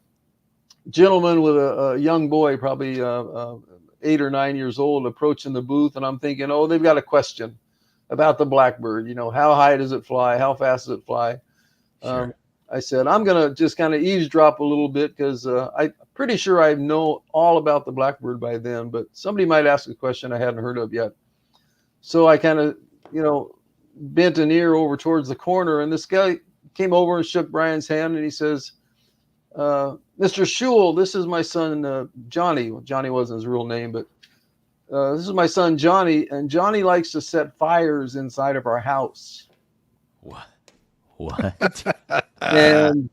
gentleman with a young boy, probably 8 or 9 years old, approaching the booth, and I'm thinking, oh, they've got a question about the Blackbird. How high does it fly? How fast does it fly? Sure. I said, I'm going to just kind of eavesdrop a little bit, because I'm pretty sure I know all about the Blackbird by then, but somebody might ask a question I hadn't heard of yet. So I kind of, bent an ear over towards the corner, and this guy came over and shook Brian's hand, and he says, Mr. Schul, this is my son, Johnny. Well, Johnny wasn't his real name, but this is my son, Johnny, and Johnny likes to set fires inside of our house. What? And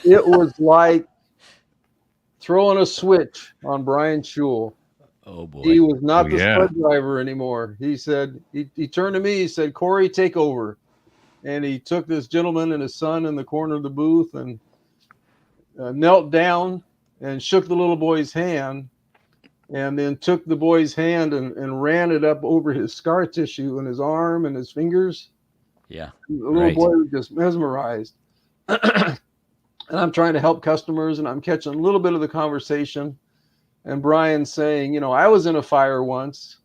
it was like throwing a switch on Brian Schul. Oh boy. He was not the sled driver anymore. He said, he turned to me, he said, Corey, take over. And he took this gentleman and his son in the corner of the booth and knelt down and shook the little boy's hand, and then took the boy's hand and ran it up over his scar tissue and his arm and his fingers. Yeah. The little boy was just mesmerized. And I'm trying to help customers, and I'm catching a little bit of the conversation. And Brian's saying, I was in a fire once,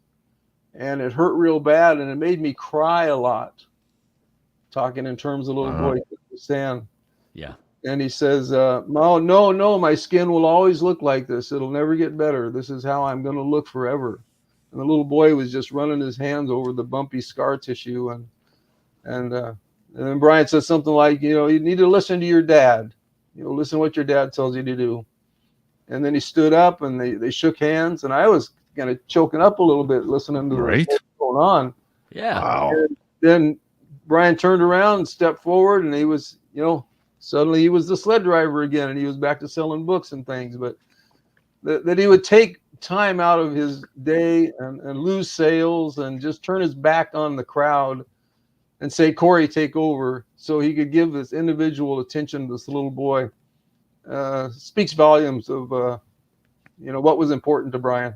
and it hurt real bad, and it made me cry a lot. Talking in terms of little boy stand. Yeah. And he says, no, my skin will always look like this. It'll never get better. This is how I'm going to look forever. And the little boy was just running his hands over the bumpy scar tissue. And then Brian said something like, you need to listen to your dad. Listen to what your dad tells you to do. And then he stood up, and they shook hands, and I was kind of choking up a little bit listening to what's going on. Yeah. Wow. And then Brian turned around and stepped forward, and he was, suddenly he was the sled driver again, and he was back to selling books and things. But that he would take time out of his day and lose sales and just turn his back on the crowd and say, Corey, take over, so he could give this individual attention to this little boy, speaks volumes of, what was important to Brian.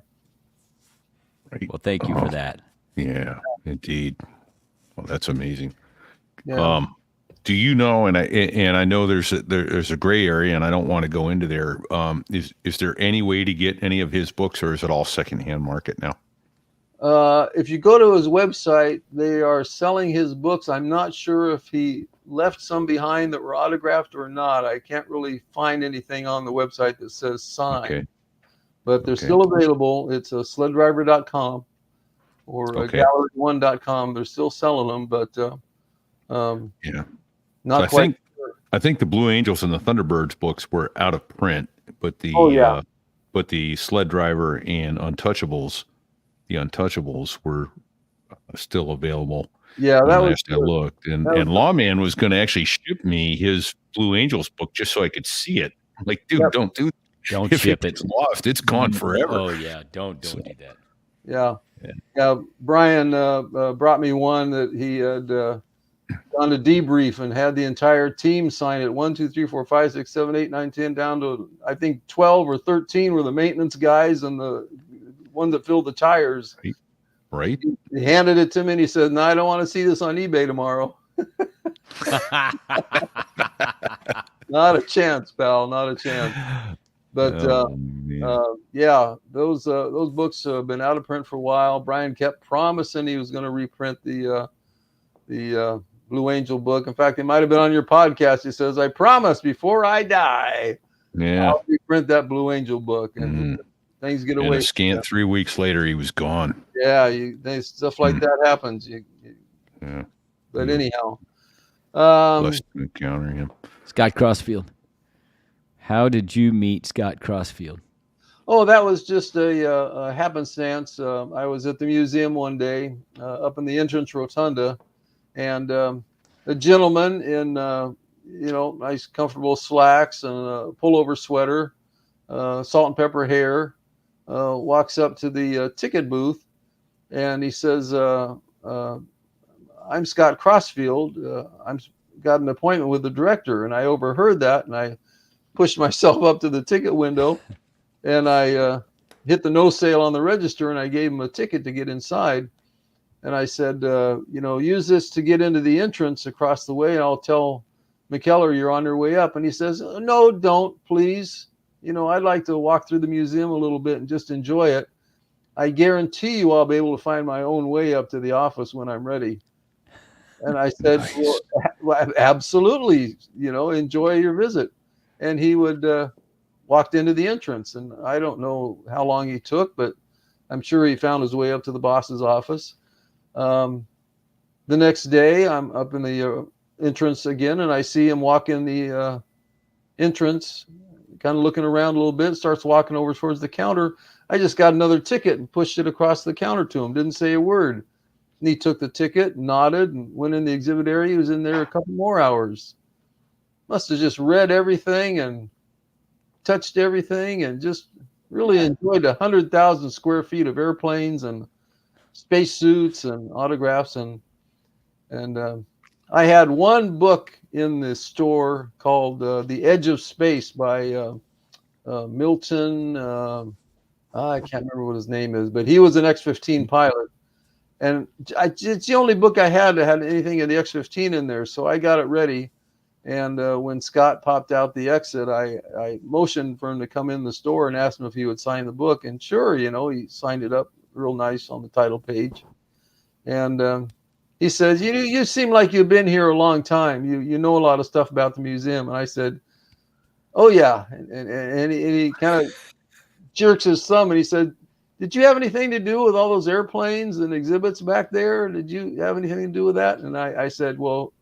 Right. Well, thank you for that. Yeah, indeed. Well, that's amazing. Yeah. Do you know? And I know there's a gray area, and I don't want to go into there. Is there any way to get any of his books, or is it all secondhand market now? If you go to his website, they are selling his books. I'm not sure if he left some behind that were autographed or not. I can't really find anything on the website that says signed. Okay. But they're still available. It's sleddriver.com or gallery1.com. They're still selling them, but not so quite. I think the Blue Angels and the Thunderbirds books were out of print, but the but the Sled Driver and Untouchables, were still available. Yeah, that was last I looked, and Lawman was going to actually ship me his Blue Angels book just so I could see it. I'm like, dude, don't do. Don't if ship it's it. lost, it's gone forever. Oh yeah, don't do that. Yeah. Brian brought me one that he had gone to debrief and had the entire team sign it. 1, 2, 3, 4, 5, 6, 7, 8, 9, 10, down to I think 12 or 13 were the maintenance guys and the one that filled the tires. Right. He handed it to me and he said, "No, I don't want to see this on eBay tomorrow." Not a chance, pal. Not a chance. But those books have been out of print for a while. Brian kept promising he was going to reprint the Blue Angel book. In fact, it might have been on your podcast. He says, "I promise before I die, I'll reprint that Blue Angel book." And things get away. And a scant 3 weeks later, he was gone. Yeah, stuff like that happens. But anyhow, blessed to encounter him. Scott Crossfield. How did you meet Scott Crossfield? Oh, that was just a happenstance. I was at the museum one day up in the entrance rotunda, and a gentleman in nice comfortable slacks and a pullover sweater, salt and pepper hair, walks up to the ticket booth, and he says, "I'm Scott Crossfield. I've got an appointment with the director." And I overheard that, and I pushed myself up to the ticket window, and I hit the no sale on the register, and I gave him a ticket to get inside. And I said, use this to get into the entrance across the way, and I'll tell McKellar you're on your way up. And he says, "No, don't, please. I'd like to walk through the museum a little bit and just enjoy it. I guarantee you I'll be able to find my own way up to the office when I'm ready." And I said, Nice. Well, absolutely, enjoy your visit. And he would walked into the entrance, and I don't know how long he took, but I'm sure he found his way up to the boss's office. The next day, I'm up in the entrance again, and I see him walk in the entrance, kind of looking around a little bit, starts walking over towards the counter. I just got another ticket and pushed it across the counter to him, didn't say a word. And he took the ticket, nodded, and went in the exhibit area. He was in there a couple more hours. Must have just read everything and touched everything and just really enjoyed 100,000 square feet of airplanes and spacesuits and autographs. And I had one book in the store called The Edge of Space by Milton. I can't remember what his name is, but he was an X-15 pilot. And it's the only book I had that had anything of the X-15 in there. So I got it ready. And when Scott popped out the exit, I motioned for him to come in the store and asked him if he would sign the book. And sure, he signed it up real nice on the title page. And he says, you seem like you've been here a long time. You know a lot of stuff about the museum. And I said, "Oh, yeah." And he kind of jerks his thumb and he said, "Did you have anything to do with all those airplanes and exhibits back there? Did you have anything to do with that?" And I said, "Well,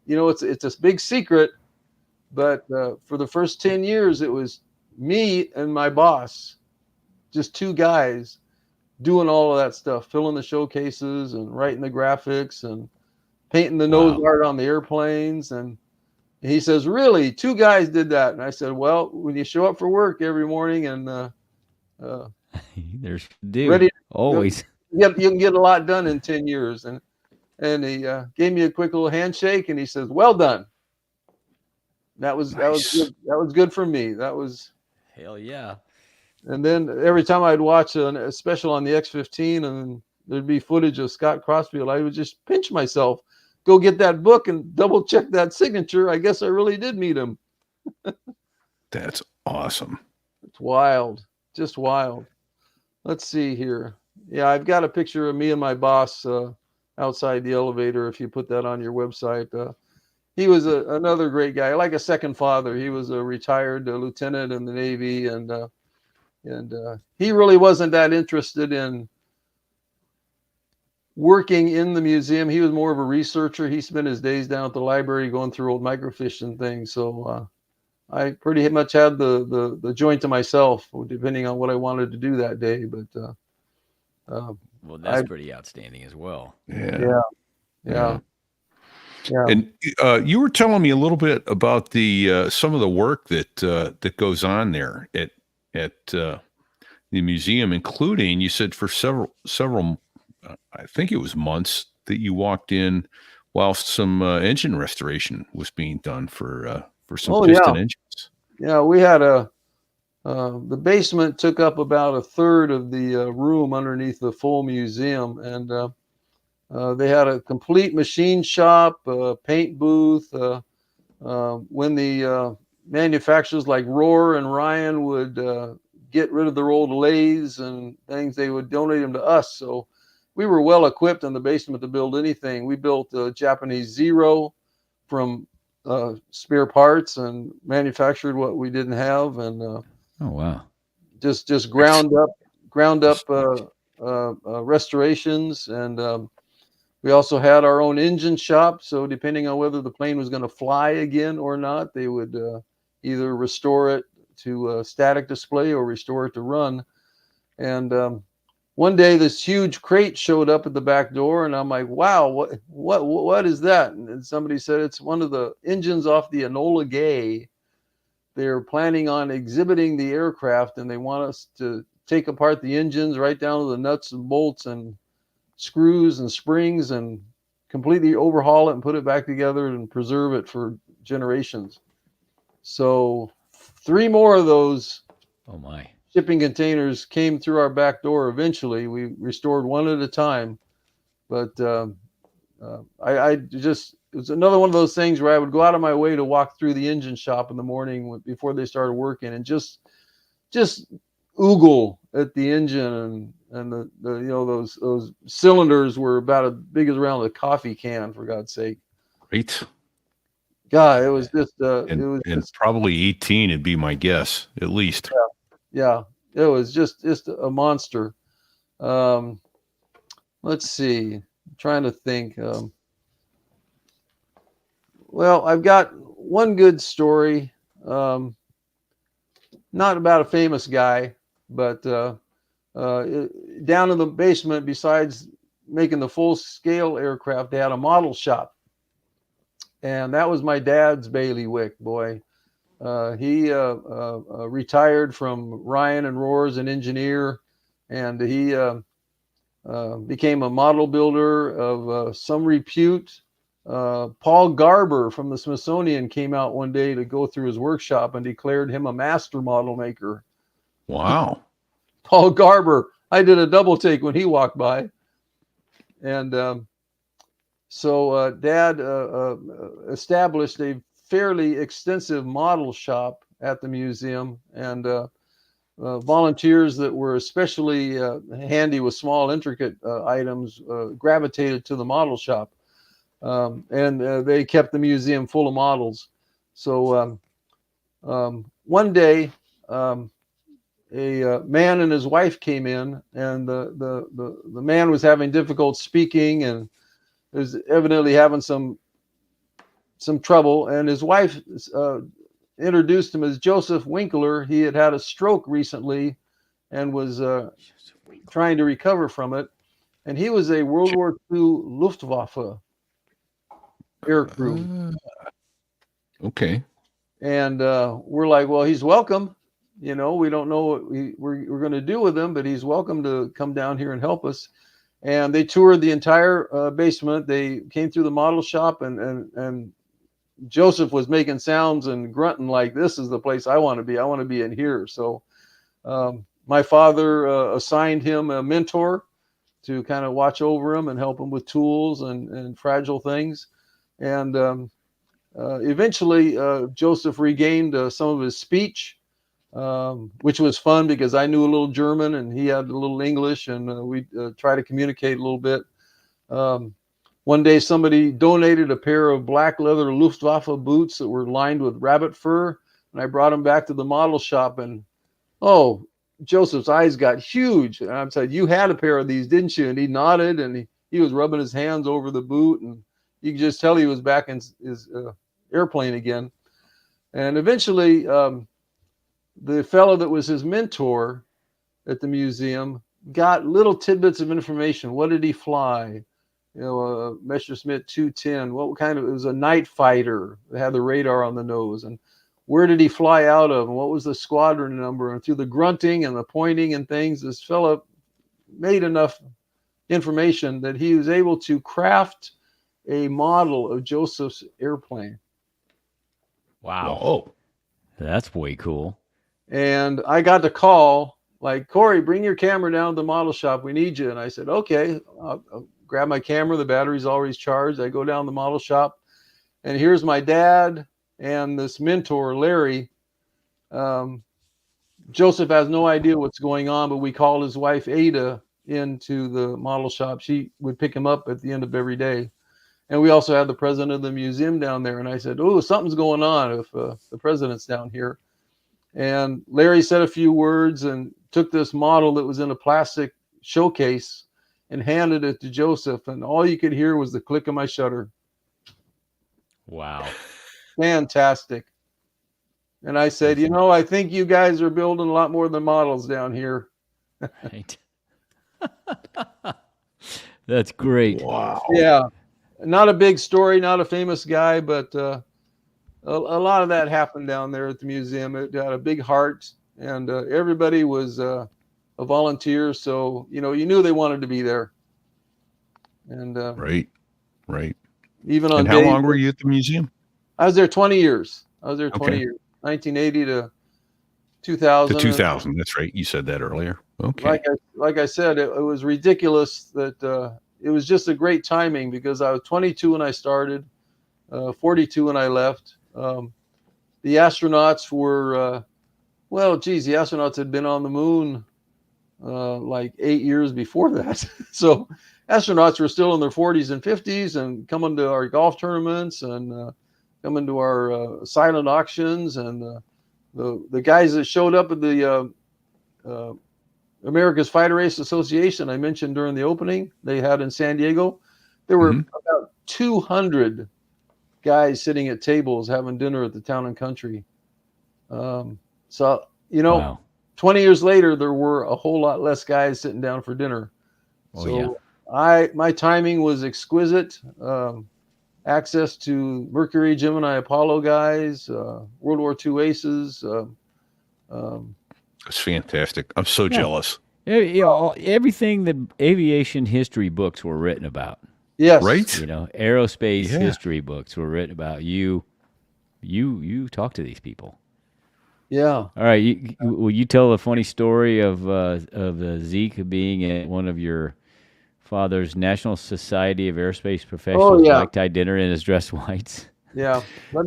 it's a big secret, but for the first 10 years, it was me and my boss, just two guys doing all of that stuff, filling the showcases and writing the graphics and painting the nose art on the airplanes. And he says, really, 2 guys did that? And I said, well, when you show up for work every morning and there's do ready, always you can get a lot done in 10 years. And he gave me a quick little handshake, and he says, well done. That was good. That was good for me. That was hell yeah. And then every time I'd watch a special on the X-15 and there'd be footage of Scott Crossfield, I would just pinch myself, go get that book and double check that signature. I guess I really did meet him. That's awesome. It's wild. Just wild. Let's see here. Yeah, I've got a picture of me and my boss outside the elevator. If you put that on your website, he was another great guy, like a second father. He was a retired lieutenant in the Navy, and he really wasn't that interested in working in the museum. He was more of a researcher. He spent his days down at the library going through old microfiche and things. So I pretty much had the joint to myself, depending on what I wanted to do that day. But well, that's pretty outstanding as well. Yeah. And you were telling me a little bit about the some of the work that goes on there at the museum, including, you said, for several I think it was months, that you walked in whilst some engine restoration was being done for some piston engines. Yeah, we had the basement took up about a third of the room underneath the full museum, and they had a complete machine shop, paint booth. When the manufacturers like Rohr and Ryan would get rid of their old lathes and things, they would donate them to us. So we were well equipped in the basement to build anything. We built a Japanese Zero from spare parts and manufactured what we didn't have, and oh wow, just ground up restorations. And we also had our own engine shop. So depending on whether the plane was going to fly again or not, they would either restore it to a static display or restore it to run. And one day this huge crate showed up at the back door, and I'm like, wow, what is that? And somebody said it's one of the engines off the Enola Gay. They're planning on exhibiting the aircraft, and they want us to take apart the engines right down to the nuts and bolts and screws and springs and completely overhaul it and put it back together and preserve it for generations. So 3 more of those shipping containers came through our back door. Eventually we restored one at a time, but I just, it was another one of those things where I would go out of my way to walk through the engine shop in the morning before they started working, and just oogle at the engine, and the those cylinders were about as big as around a coffee can, for God's sake. Right. God, it was just and probably 18 would be my guess, at least. Yeah, it was just a monster. Let's see, I'm trying to think. Well, I've got one good story, not about a famous guy, but down in the basement, besides making the full-scale aircraft, they had a model shop, and that was my dad's bailiwick, boy. He retired from Ryan and Rohr as an engineer, and he became a model builder of some repute. Paul Garber from the Smithsonian came out one day to go through his workshop and declared him a master model maker. Wow. Paul Garber. I did a double take when he walked by. And so Dad established a fairly extensive model shop at the museum, and volunteers that were especially handy with small, intricate items gravitated to the model shop. And they kept the museum full of models. So one day, a man and his wife came in, and the man was having difficult speaking and was evidently having some trouble. And his wife introduced him as Joseph Winkler. He had had a stroke recently and was trying to recover from it. And he was a World War II Luftwaffe air crew. Okay. And we're like, well, he's welcome. You know, we don't know what we're going to do with him, but he's welcome to come down here and help us. And they toured the entire basement. They came through the model shop, and Joseph was making sounds and grunting like, this is the place I want to be. I want to be in here. So my father assigned him a mentor to kind of watch over him and help him with tools and fragile things. And eventually, Joseph regained some of his speech, which was fun because I knew a little German and he had a little English, and we try to communicate a little bit. One day, somebody donated a pair of black leather Luftwaffe boots that were lined with rabbit fur, and I brought them back to the model shop, and Joseph's eyes got huge. And I said, you had a pair of these, didn't you? And he nodded, and he was rubbing his hands over the boot, and you could just tell he was back in his airplane again. And eventually, the fellow that was his mentor at the museum got little tidbits of information. What did he fly? You know, Messerschmitt 210. What kind of? It was a night fighter. It had the radar on the nose. And where did he fly out of? And what was the squadron number? And through the grunting and the pointing and things, this fellow made enough information that he was able to craft a model of Joseph's airplane. Wow. Oh, that's way cool. And I got the call, like, Corey, bring your camera down to the model shop. We need you. And I said, okay. I'll grab my camera. The battery's always charged. I go down to the model shop, and here's my dad and this mentor, Larry. Joseph has no idea what's going on, but we called his wife, Ada, into the model shop. She would pick him up at the end of every day. And we also had the president of the museum down there. And I said, oh, something's going on if the president's down here. And Larry said a few words and took this model that was in a plastic showcase and handed it to Joseph. And all you could hear was the click of my shutter. Wow. Fantastic. And I said, you know, I think you guys are building a lot more than models down here. Right. That's great. wow. Yeah. Not a big story, not a famous guy, but a lot of that happened down there at the museum. It had a big heart, and everybody was a volunteer. So, you know, you knew they wanted to be there. And Right. even on And how long were you at the museum? I was there 20 years. 20 years, 1980 to 2000. To 2000. That's right. You said that earlier. Okay. Like I said, it was ridiculous that it was just a great timing because I was 22 when I started, 42 when I left. The astronauts were, the astronauts had been on the moon like 8 years before that. So astronauts were still in their 40s and 50s and coming to our golf tournaments and coming to our silent auctions. And the guys that showed up at the America's Fighter Race Association, I mentioned during the opening, they had in San Diego, there were about 200 guys sitting at tables having dinner at the Town and Country. So, you know, Wow. 20 years later, there were a whole lot less guys sitting down for dinner. Oh, so yeah. my timing was exquisite. Access to Mercury, Gemini, Apollo guys, World War II aces. It's fantastic. I'm so jealous. You know, everything that aviation history books were written about. Yes. Right? You know, aerospace history books were written about. You talk to these people. Yeah. All right. Will you tell a funny story of Zeke being at one of your father's National Society of Aerospace Professionals black tie dinner in his dress whites? Yeah. Let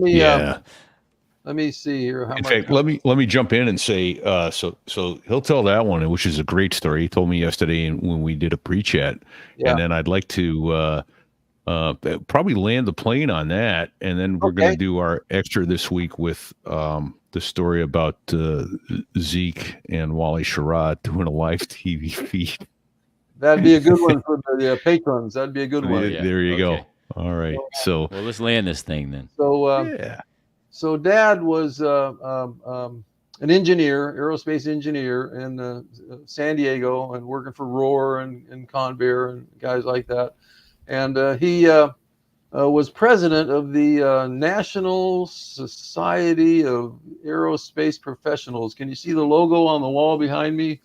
me see here. In fact, let me jump in and say, so he'll tell that one, which is a great story. He told me yesterday when we did a pre-chat, and then I'd like to probably land the plane on that, and then we're going to do our extra this week with the story about Zeke and Wally Sherrod doing a live TV feed. That'd be a good one for the patrons. That'd be a good one. There you go. All right. So well, let's land this thing then. So So Dad was an engineer, aerospace engineer in San Diego, and working for Rohr and Convair and guys like that. And he was president of the National Society of Aerospace Professionals. Can you see the logo on the wall behind me?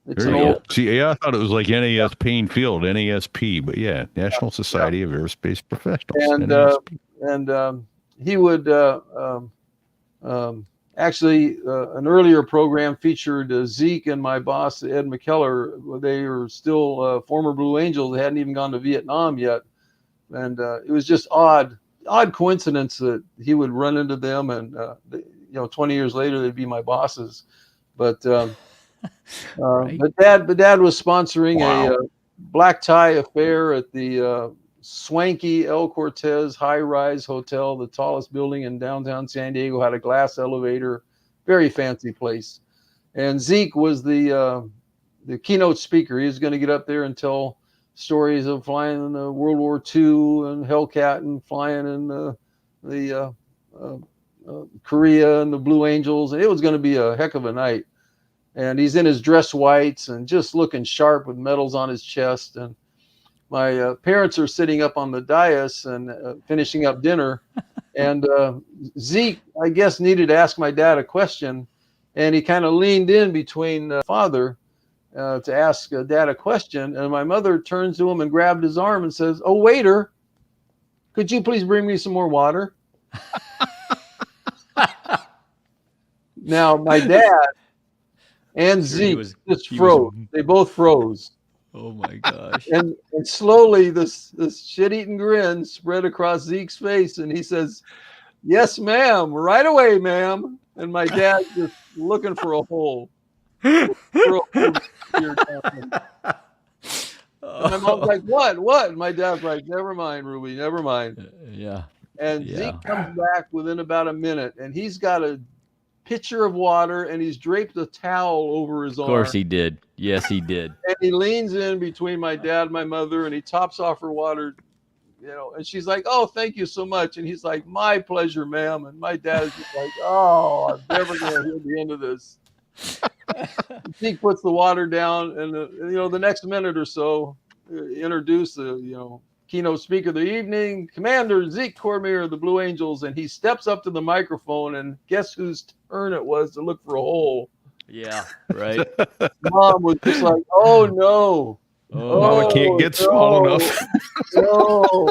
It's there an you old. go. See, I thought it was like NAS Payne Field, NASP, but yeah, National Society of Aerospace Professionals. And NASP. He would actually an earlier program featured Zeke and my boss Ed McKellar. They were still former Blue Angels. They hadn't even gone to Vietnam yet, and it was just odd coincidence that he would run into them, and 20 years later they'd be my bosses. But Right. but dad was sponsoring a black tie affair at the swanky El Cortez high-rise hotel, the tallest building in downtown San Diego, had a glass elevator, very fancy place. And Zeke was the keynote speaker. He was going to get up there and tell stories of flying in World War II and Hellcat and flying in the Korea and the Blue Angels. And it was going to be a heck of a night. And he's in his dress whites and just looking sharp with medals on his chest. And my parents are sitting up on the dais and finishing up dinner. And Zeke, I guess, needed to ask my dad a question. And he kind of leaned in between father to ask dad a question. And my mother turns to him and grabbed his arm and says, "Oh, waiter, could you please bring me some more water?" Now, my dad and Zeke just froze. They both froze. Oh my gosh. And slowly this shit-eating grin spread across Zeke's face, and he says, "Yes, ma'am, right away, ma'am." And my dad just looking for a hole. And my mom's like, what? And my dad's like, "Never mind, Ruby, never mind." Yeah. And Zeke comes back within about a minute, and he's got a pitcher of water, and he's draped a towel over his arm. Of course he did. Yes, he did. And he leans in between my dad and my mother, and he tops off her water, and she's like, "Oh, thank you so much." And he's like, "My pleasure, ma'am." And my dad is just like, "Oh, I'm never going to hear the end of this." Zeke puts the water down, and the next minute or so, introduce the keynote speaker of the evening, Commander Zeke Cormier of the Blue Angels, and he steps up to the microphone, and guess whose turn it was to look for a hole? Yeah, right. Mom was just like, "Oh no, Mama can't get small enough." No.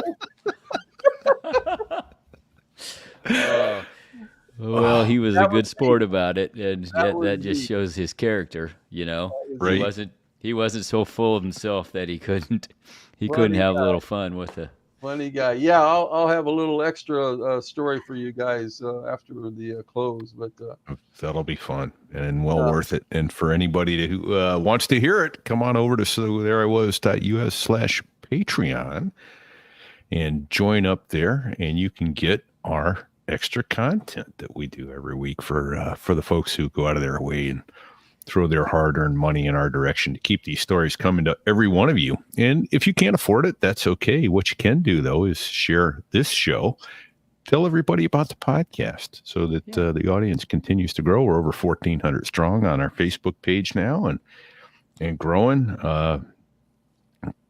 Well, he was a good sport about it, and that just neat. shows his character. Right. He wasn't so full of himself that he couldn't have a little fun with the. Funny guy. Yeah, I'll have a little extra story for you guys after the close, but that'll be fun and well worth it. And for anybody who wants to hear it, come on over to thereiwas.us/Patreon and join up there, and you can get our extra content that we do every week for the folks who go out of their way and throw their hard-earned money in our direction to keep these stories coming to every one of you. And if you can't afford it, that's okay. What you can do, though, is share this show. Tell everybody about the podcast so that the audience continues to grow. We're over 1,400 strong on our Facebook page now and growing.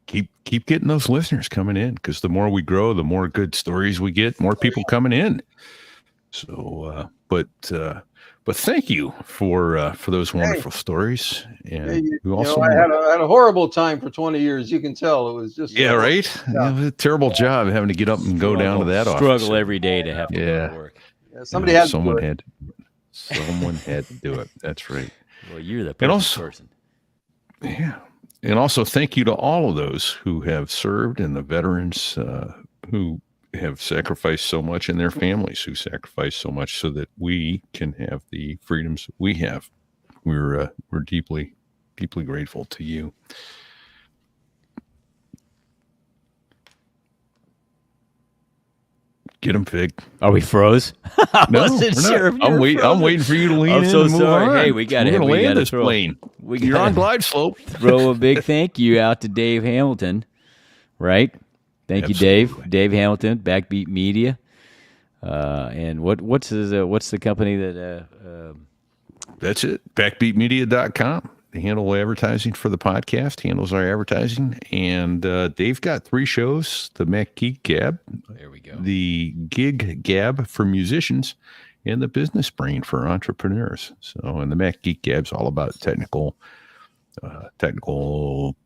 Keep getting those listeners coming in, because the more we grow, the more good stories we get, more people coming in. So, but thank you for those wonderful stories. And we also I had a horrible time for 20 years. You can tell it was just right. Yeah. It was a terrible job having to get up and go down to that office. Struggle every day to have to go to work. Yeah, Someone had to do it. That's right. Well, you're the perfect person. Yeah. And also thank you to all of those who have served, and the veterans who have sacrificed so much, and their families who sacrificed so much so that we can have the freedoms we have. We're deeply, deeply grateful to you. Get them, Fig. Are we froze? I No, wasn't sure. I'm waiting for you to lean in. I'm so and move sorry. on. Hey, we got to land this plane. You're on glide slope. Throw a big thank you out to Dave Hamilton, right? Thank you, Dave. Dave Hamilton, Backbeat Media. And what's the company that? That's it. Backbeatmedia.com. handle advertising for the podcast, handles our advertising. And they've got 3 shows, the Mac Geek Gab. There we go. The Gig Gab for musicians and the Business Brain for entrepreneurs. So, and the Mac Geek Gab's all about technical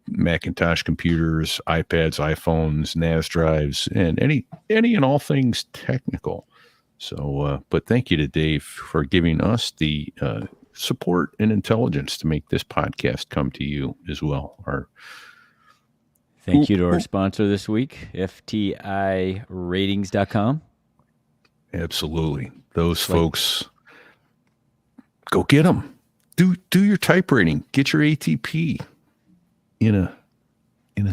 Macintosh computers, iPads, iPhones, NAS drives, and any and all things technical. So, but thank you to Dave for giving us the support and intelligence to make this podcast come to you as well. Thank you to our sponsor this week, FTIratings.com. Absolutely. Those folks, go get them. Do your type rating. Get your ATP in a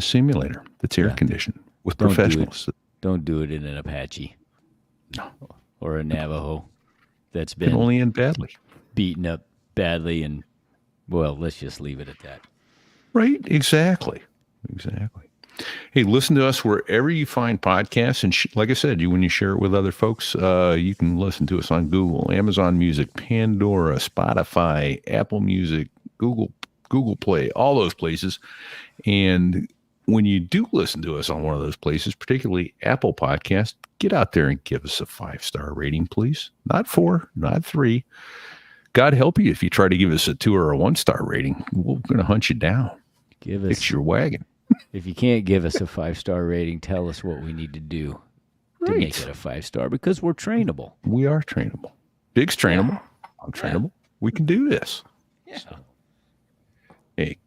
simulator that's air conditioned with professionals. Don't do it in an Apache. No. Or a Navajo that's been only end badly. Beaten up badly, and well, let's just leave it at that. Right? Exactly. Hey, listen to us wherever you find podcasts, and like I said, when you share it with other folks, you can listen to us on Google, Amazon Music, Pandora, Spotify, Apple Music, Google Play, all those places. And when you do listen to us on one of those places, particularly Apple Podcast, get out there and give us a 5-star rating, please. Not 4, not 3. God help you if you try to give us a 2 or a 1-star rating. We're going to hunt you down. Fix your wagon. If you can't give us a 5-star rating, tell us what we need to do to make it a 5-star, because we're trainable. We are trainable. Big's trainable. I'm trainable. We can do this. Yeah. So, hey,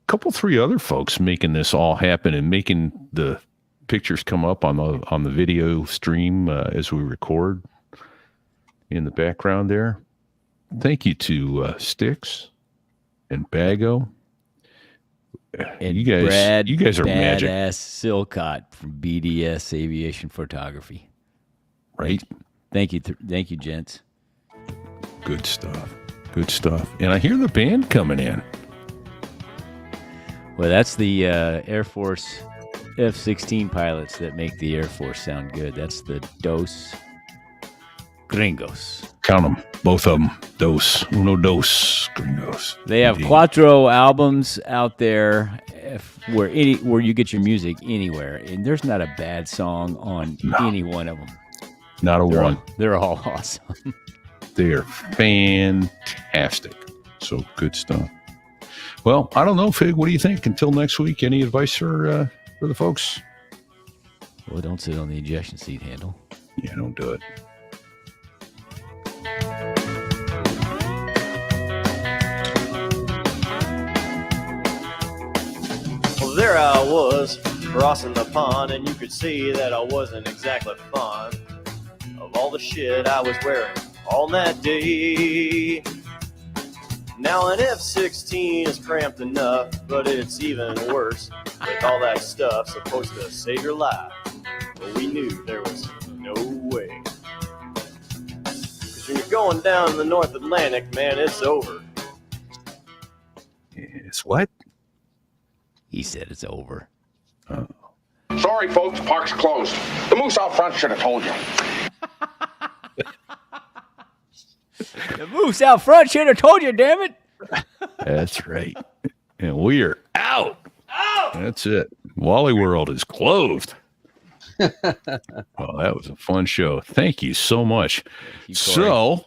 couple 3 other folks making this all happen and making the pictures come up on the video stream as we record in the background there. Thank you to Sticks and Bago. And you guys are magic. Badass Silcott from BDS Aviation Photography. Right. Thank you, gents. Good stuff. And I hear the band coming in. Well, that's the Air Force F-16 pilots that make the Air Force sound good. That's the Dos Gringos. Count them, both of them. Uno, dos, Gringos. They have Cuatro albums out there where you get your music anywhere, and there's not a bad song on any one of them. Not a one. They're all awesome. They are fantastic. So good stuff. Well, I don't know, Fig. What do you think? Until next week, any advice for the folks? Well, don't sit on the ejection seat handle. Yeah, don't do it. Well, there I was, crossing the pond, and you could see that I wasn't exactly fond of all the shit I was wearing on that day. Now an F-16 is cramped enough, but it's even worse with all that stuff supposed to save your life. But we knew there was no way. 'Cause when you're going down the North Atlantic, man, it's over. It's what? He said it's over. Oh. Sorry, folks, park's closed. The moose out front should have told you. The moose out front should have told you, damn it. That's right. And we are out. That's it. Wally World is closed. Well, that was a fun show. Thank you so much. So,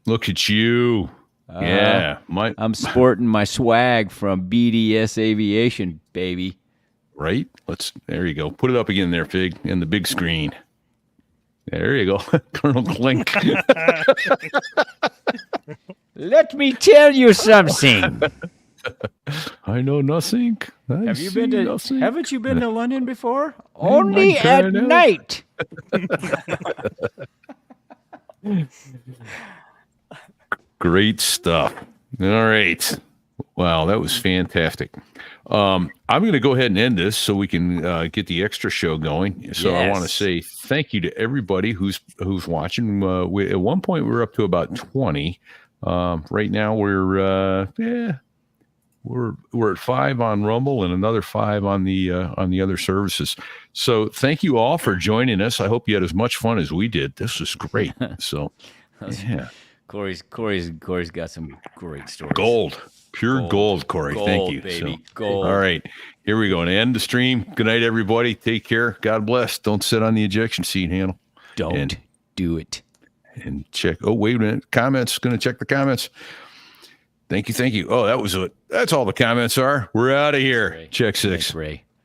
look at you. Yeah. I'm sporting my swag from BDS Aviation, baby. Right? There you go. Put it up again there, Fig, in the big screen. There you go. Colonel Clink. Let me tell you something. I know nothing. Haven't you been to London before? Only at night. Great stuff. All right. Wow, that was fantastic. I'm going to go ahead and end this so we can get the extra show going. So yes. I want to say thank you to everybody who's watching. At one point we were up to about 20. Right now we're at 5 on Rumble and another 5 on the other services. So thank you all for joining us. I hope you had as much fun as we did. This was great. So yeah. Corey's got some great stories. Gold. Pure gold, Corey. Thank you. Baby. So, Gold. all right. Here we go. And end the stream. Good night, everybody. Take care. God bless. Don't sit on the ejection seat handle. Don't do it. And check. Oh, wait a minute. Comments. Going to check the comments. Thank you. Oh, that was it. That's all the comments are. We're out of here. Ray. Check 6. Thanks, Ray.